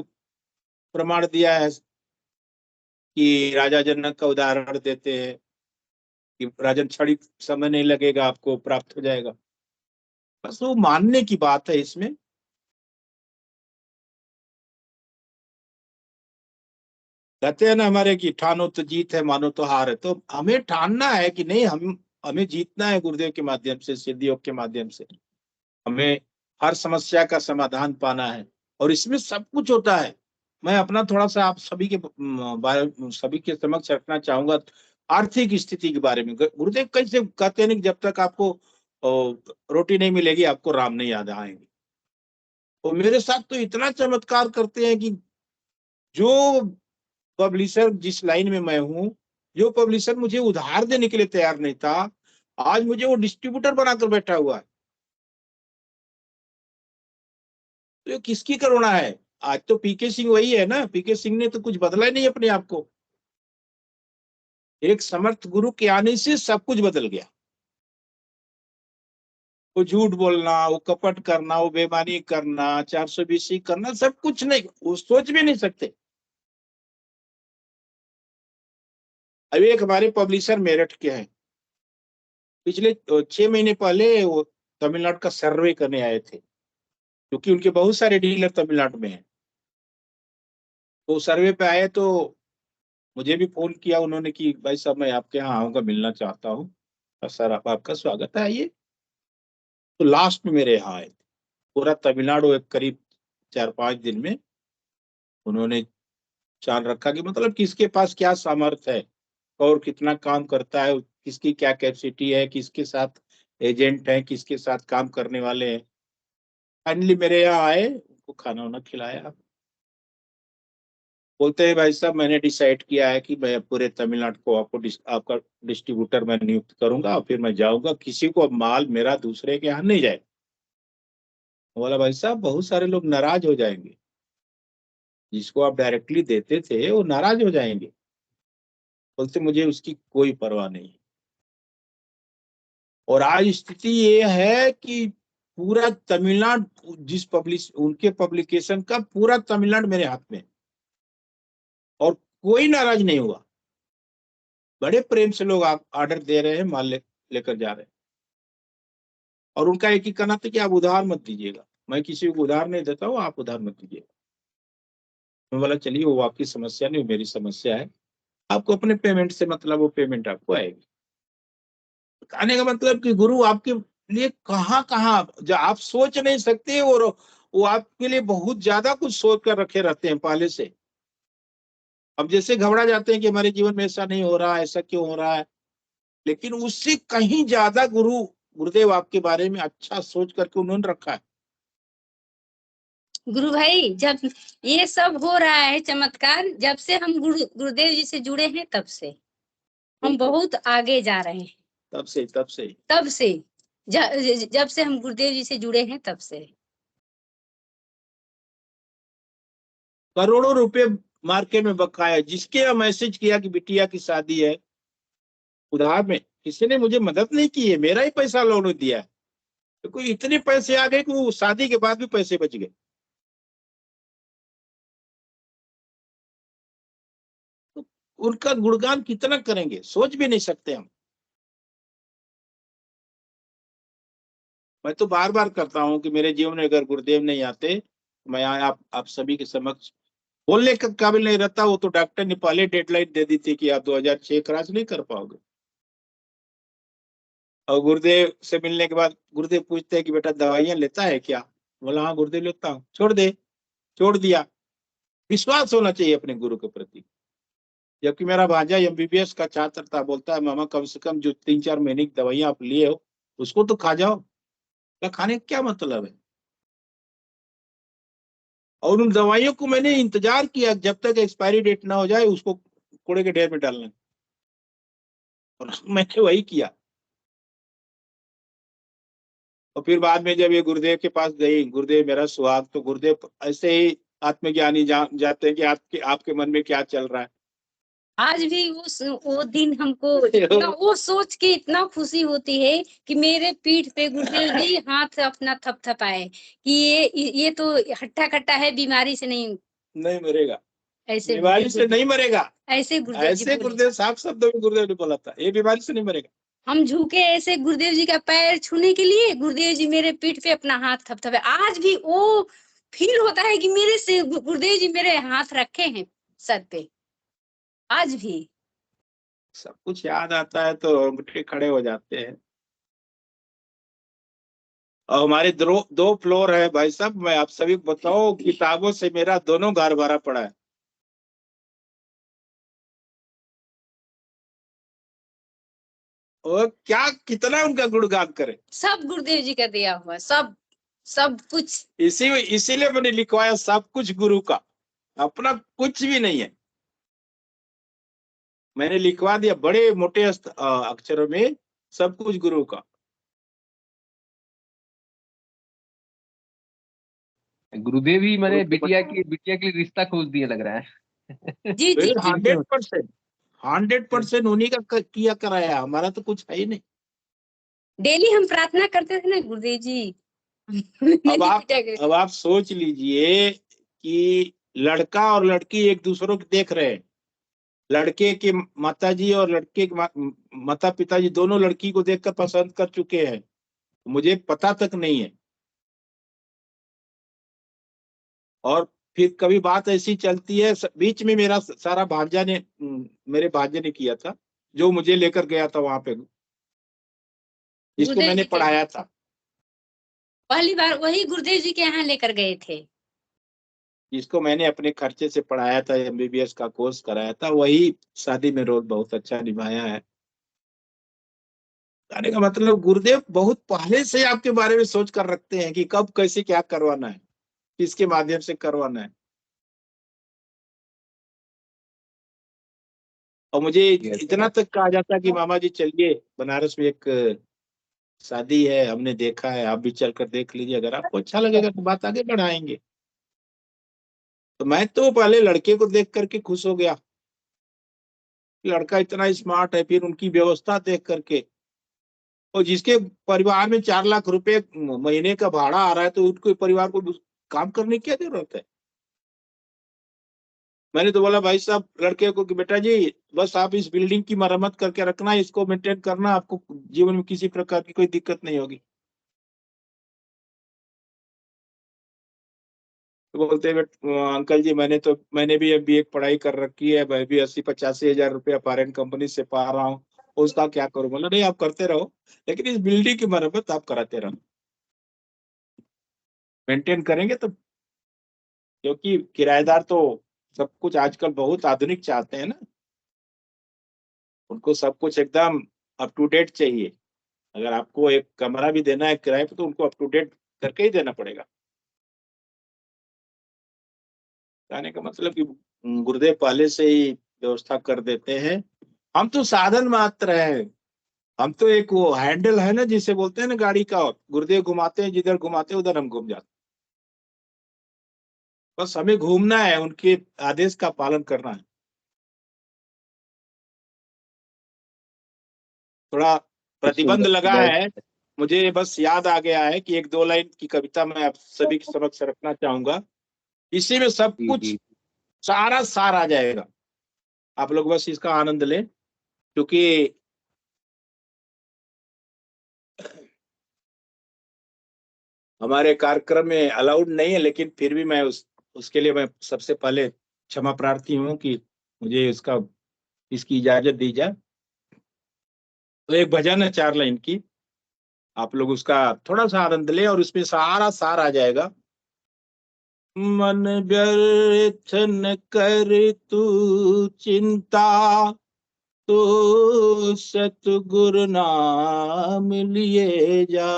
प्रमाण दिया है कि राजा जनक का उदाहरण देते हैं कि राजन, क्षणिक समय नहीं लगेगा, आपको प्राप्त हो जाएगा। बस वो मानने की बात है इसमें। कहते हैं ना हमारे कि ठानो तो जीत है, मानो तो हार है। तो हमें ठानना है कि नहीं, हमें जीतना है गुरुदेव के माध्यम से, सिद्धि योग के माध्यम से। हमें हर समस्या का समाधान पाना है, और इसमें सब कुछ होता है। मैं अपना थोड़ा सा आप सभी के समक्ष रखना चाहूंगा आर्थिक स्थिति के बारे में। गुरुदेव कैसे कहते हैं कि जब तक आपको रोटी नहीं मिलेगी, आपको राम नहीं याद आएंगे। और मेरे साथ तो इतना चमत्कार करते हैं कि जो पब्लिशर, जिस लाइन में मैं हूँ, जो पब्लिशर मुझे उधार देने के लिए तैयार नहीं था, आज मुझे वो डिस्ट्रीब्यूटर बनाकर बैठा हुआ है। तो ये किसकी करुणा है? आज तो पीके सिंह वही है ना। पीके सिंह ने तो कुछ बदला ही नहीं अपने आप को। एक समर्थ गुरु के आने से सब कुछ बदल गया। वो झूठ बोलना, वो कपट करना, वो बेईमानी करना, 420 करना, सब कुछ नहीं, वो सोच भी नहीं सकते। अभी एक हमारे पब्लिशर मेरठ के हैं, पिछले 6 महीने पहले वो तमिलनाडु का सर्वे करने आए थे, क्योंकि उनके बहुत सारे डीलर तमिलनाडु में हैं। तो सर्वे पे आए तो मुझे भी फोन किया उन्होंने कि भाई साहब, मैं आपके यहाँ आऊंगा, मिलना चाहता हूँ। सर, आपका स्वागत है, आइए। तो लास्ट में मेरे यहाँ आए। पूरा तमिलनाडु एक करीब 4-5 दिन में उन्होंने जान रखा कि मतलब किसके पास क्या सामर्थ्य है और कितना काम करता है, किसकी क्या कैपेसिटी है, किसके साथ एजेंट है, किसके साथ काम करने वाले हैं। फाइनली मेरे यहाँ आए, उनको खाना वाना खिलाया। बोलते हैं भाई साहब, मैंने डिसाइड किया है कि मैं पूरे तमिलनाडु को आपका डिस्ट्रीब्यूटर मैं नियुक्त करूंगा, और फिर मैं जाऊंगा, किसी को अब माल मेरा दूसरे के यहाँ नहीं जाए। बोला भाई साहब, बहुत सारे लोग नाराज हो जाएंगे, जिसको आप डायरेक्टली देते थे वो नाराज हो जाएंगे। बोलते मुझे उसकी कोई परवाह नहीं। और आज स्थिति ये है कि पूरा तमिलनाडु, उनके पब्लिकेशन का पूरा तमिलनाडु मेरे हाथ में, और कोई नाराज नहीं हुआ। बड़े प्रेम से लोग आप ऑर्डर दे रहे हैं, माल लेकर जा रहे हैं। और उनका एक ही कहना था कि आप उधार मत दीजिएगा। मैं किसी को उधार नहीं देता हूँ, आप उधार मत दीजिएगा। मैं बोला चलिए, वो आपकी समस्या नहीं, मेरी समस्या है। आपको अपने पेमेंट से मतलब, वो पेमेंट आपको आएगी। कहने का मतलब कि गुरु आपके लिए कहाँ कहाँ जो आप सोच नहीं सकते, और वो आपके लिए बहुत ज्यादा कुछ सोच कर रखे रहते हैं पहले से। अब जैसे घबरा जाते हैं कि हमारे जीवन में ऐसा नहीं हो रहा, ऐसा क्यों हो रहा है, लेकिन उससे कहीं ज्यादा गुरुदेव आपके बारे में अच्छा सोच करके उन्होंने रखा है। गुरु भाई, जब ये सब हो रहा है चमत्कार, जब से हम गुरुदेव जी से जुड़े हैं, तब से हम बहुत आगे जा रहे हैं। तब से जब से हम गुरुदेव जी से जुड़े हैं, तब से करोड़ों रुपए मार्केट में बकाया। जिसके मैसेज किया कि बिटिया की शादी है, उधार में किसी ने मुझे मदद नहीं की है, मेरा ही पैसा लोन दिया है। तो कोई इतने पैसे आ गए कि वो शादी के बाद भी पैसे बच गए। तो उनका गुणगान कितना करेंगे, सोच भी नहीं सकते हम। मैं तो बार बार करता हूँ कि मेरे जीवन में अगर गुरुदेव नहीं आते, मैं आप सभी के समक्ष बोलने का काबिल नहीं रहता। वो तो डॉक्टर ने पहले डेडलाइन दे दी थी कि आप 2006 क्रॉस नहीं कर पाओगे। और गुरुदेव से मिलने के बाद गुरुदेव पूछते हैं कि बेटा दवाइयां लेता है क्या? बोला हाँ गुरुदेव लेता हूँ। छोड़ दे, छोड़ दिया। विश्वास होना चाहिए अपने गुरु के प्रति। जबकि मेरा भांजा MBBS का छात्र था, बोलता है मामा कम से कम जो 3-4 महीने की दवाइयां आप लिए हो उसको तो खा जाओ। क्या खाने का क्या मतलब है? और उन दवाइयों को मैंने इंतजार किया जब तक एक्सपायरी डेट ना हो जाए, उसको कूड़े के ढेर में डालना, और मैंने वही किया। और फिर बाद में जब ये गुरुदेव के पास गई, गुरुदेव मेरा सुहाग, तो गुरुदेव ऐसे ही आत्मज्ञानी जाते हैं कि आपके आपके मन में क्या चल रहा है। आज भी वो दिन हमको वो सोच के इतना खुशी होती है कि मेरे पीठ पे गुरुदेव जी हाथ अपना थपथपाए कि ये तो हट्टा कट्टा है, बीमारी से नहीं मरेगा, ऐसे बीमारी से नहीं मरेगा। ऐसे गुरुदेव जी ऐसे बोले। गुरुदेव साफ शब्दों में गुरुदेव ने बोला था, ये बीमारी से नहीं मरेगा। हम झुके ऐसे गुरुदेव जी का पैर छूने के लिए, गुरुदेव जी मेरे पीठ पे अपना हाथ थपथपे। आज भी वो फील होता है कि मेरे से गुरुदेव जी मेरे हाथ रखे हैं सर पे। आज भी सब कुछ याद आता है तो रोंगटे खड़े हो जाते हैं। और हमारे दो फ्लोर है भाई साहब, मैं आप सभी को बताओ, किताबों से मेरा दोनों घर भरा पड़ा है। और क्या कितना उनका गुणगान करे। सब गुरुदेव जी का दिया हुआ, सब कुछ। इसीलिए मैंने लिखवाया सब कुछ गुरु का, अपना कुछ भी नहीं है। मैंने लिखवा दिया बड़े मोटे अक्षरों में, सब कुछ गुरु का। गुरुदेव ही मैंने बिटिया के लिए रिश्ता खोज दिया लग रहा है। जी जी 100% उन्हीं का किया कराया, हमारा तो कुछ है ही नहीं। डेली हम प्रार्थना करते थे ना गुरुदेव जी। अब आप सोच लीजिए कि लड़का और लड़की एक दूसरे को देख रहे हैं, लड़के के माताजी और लड़के के माता पिताजी दोनों लड़की को देखकर पसंद कर चुके हैं, मुझे पता तक नहीं है। और फिर कभी बात ऐसी चलती है, बीच में मेरा सारा मेरे भांजे ने किया था, जो मुझे लेकर गया था वहां पे, जिसको मैंने पढ़ाया था। पहली बार वही गुरुदेव जी के यहाँ लेकर गए थे, जिसको मैंने अपने खर्चे से पढ़ाया था, MBBS का कोर्स कराया था, वही शादी में रोल बहुत अच्छा निभाया है। कहने का मतलब गुरुदेव बहुत पहले से आपके बारे में सोच कर रखते हैं कि कब कैसे क्या करवाना है, किसके माध्यम से करवाना है। और मुझे इतना तक कहा जाता कि मामा जी चलिए, बनारस में एक शादी है, हमने देखा है, आप भी चलकर देख लीजिए, अगर आपको अच्छा लगेगा तो बात आगे बढ़ाएंगे। तो मैं तो पहले लड़के को देख करके खुश हो गया, लड़का इतना स्मार्ट है, फिर उनकी व्यवस्था देख करके, और जिसके परिवार में 4 लाख रुपए महीने का भाड़ा आ रहा है, तो उनके परिवार को काम करने की क्या जरूरत है। मैंने तो बोला भाई साहब लड़के को कि बेटा जी बस आप इस बिल्डिंग की मरम्मत करके रखना, इसको मेंटेन करना, आपको जीवन में किसी प्रकार की कोई दिक्कत नहीं होगी। तो बोलते हैं अंकल जी मैंने भी MBA की पढ़ाई कर रखी है, मैं भी 80-85 हजार रुपया फॉरेन कंपनी से पा रहा हूँ, उसका क्या करूं। बोला नहीं आप करते रहो, लेकिन इस बिल्डिंग की मरम्मत आप कराते रहो, मेंटेन करेंगे तो। क्योंकि किराएदार तो सब कुछ आजकल बहुत आधुनिक चाहते हैं ना, उनको सब कुछ एकदम अप टू डेट चाहिए। अगर आपको एक कमरा भी देना है किराए पे, तो उनको अप टू डेट करके ही देना पड़ेगा। कहने का मतलब कि गुरुदेव पहले से ही व्यवस्था कर देते हैं, हम तो साधन मात्र है। हम तो एक वो हैंडल है ना, जिसे बोलते हैं ना गाड़ी का, गुरुदेव घुमाते हैं, जिधर घुमाते हैं उधर हम घूम जाते हैं। बस हमें घूमना है, उनके आदेश का पालन करना है। थोड़ा प्रतिबंध लगा है, मुझे बस याद आ गया है कि 1-2 लाइन की कविता मैं आप सभी के समक्ष रखना चाहूंगा। इसी में सब कुछ सारा सार आ जाएगा, आप लोग बस इसका आनंद लें। क्योंकि हमारे कार्यक्रम में अलाउड नहीं है, लेकिन फिर भी मैं उसके लिए मैं सबसे पहले क्षमा प्रार्थी हूँ कि मुझे इसकी इजाजत दी जाए। तो एक भजन है 4 लाइन की, आप लोग उसका थोड़ा सा आनंद लें और उसमें सारा सार आ जाएगा। मन व्यर्थ न कर तू चिंता, तो सतगुरु नाम लिए जा।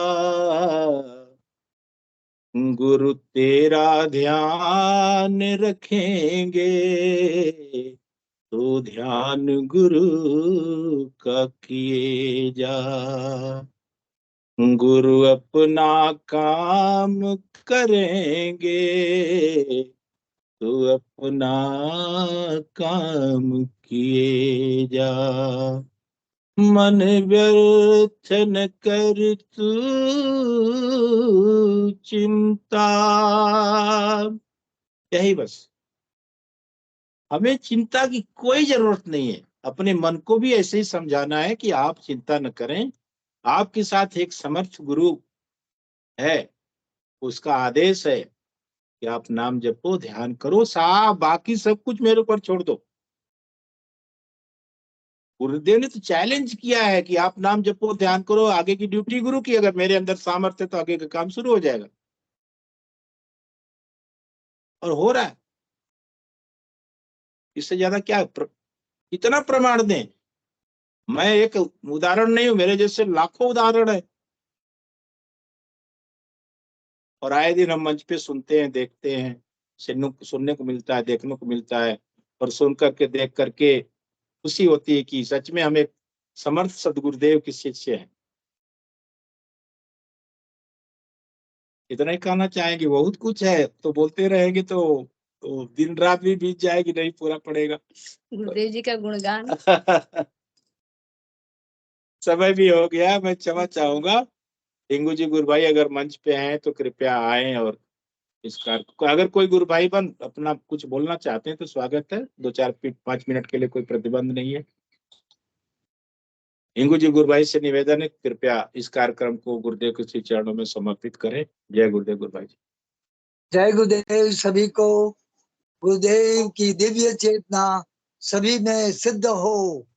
गुरु तेरा ध्यान रखेंगे, तो ध्यान गुरु का किए जा। गुरु अपना काम करेंगे, तो अपना काम किए जा। मन व्यर्थ न कर तू चिंता। यही बस, हमें चिंता की कोई जरूरत नहीं है। अपने मन को भी ऐसे ही समझाना है कि आप चिंता न करें, आपके साथ एक समर्थ गुरु है, उसका आदेश है कि आप नाम जपो, ध्यान करो, साहब बाकी सब कुछ मेरे ऊपर छोड़ दो। गुरुदेव ने तो चैलेंज किया है कि आप नाम जपो, ध्यान करो, आगे की ड्यूटी गुरु की। अगर मेरे अंदर सामर्थ्य है तो आगे का काम शुरू हो जाएगा, और हो रहा है। इससे ज्यादा क्या कितना प्रमाण दें। मैं एक उदाहरण नहीं हूं, मेरे जैसे लाखों उदाहरण है। और आए दिन हम मंच पे सुनते हैं, देखते हैं, सुनने को मिलता है, देखने को मिलता है, और सुन करके देख करके खुशी होती है कि सच में हम एक समर्थ सदगुरुदेव के शिष्य हैं। इतना ही कहना चाहेंगे, बहुत कुछ है, तो बोलते रहेंगे तो दिन रात भी बीत जाएगी, नहीं पूरा पड़ेगा गुरुदेव जी का गुणगान। समय भी हो गया, मैं क्षमा चाहूंगा। टिंगू जी गुरु भाई अगर मंच पे हैं तो कृपया आए, और इस कार्य को अगर कोई गुरु भाई बन अपना कुछ बोलना चाहते हैं तो स्वागत है। 2-4-5 मिनट के लिए कोई प्रतिबंध नहीं है। हिंगू जी गुरु भाई से निवेदन है, कृपया इस कार्यक्रम को गुरुदेव के श्री चरणों में समर्पित करें। जय गुरुदेव गुरु भाई जी। जय गुरुदेव सभी को। गुरुदेव की दिव्य चेतना सभी में सिद्ध हो,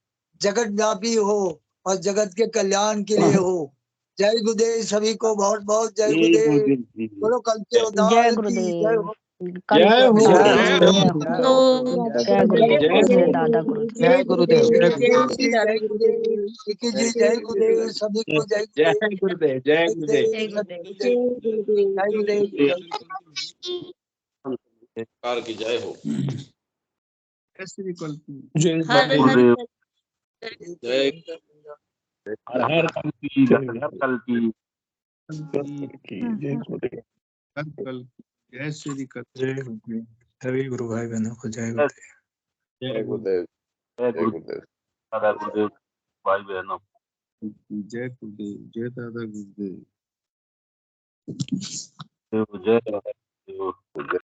जगत व्यापी हो और जगत के कल्याण के लिए हो। जय गुरुदेव सभी को, बहुत बहुत जय गुरुदेव। बोलो कल के उदार की जय हो। जय हो जय गुरुदेव, जय दादा गुरु, जय गुरुदेव, जय गुरुदेव, विकी जी जय गुरुदेव, सभी को जय जय गुरुदेव, जय गुरुदेव, जय गुरुदेव। कार की जय हो। जय हर हर जय हर हर कल की, जय कल जय श्री कृष्ण। जय गुरुदेव, सभी गुरु भाई बहनों को जय गुरुदेव। जय गुरुदेव, जय गुरुदेव, दादा गुरुदेव, भाई बहनों, जय गुरुदेव, जय दादा गुरुदेव। जय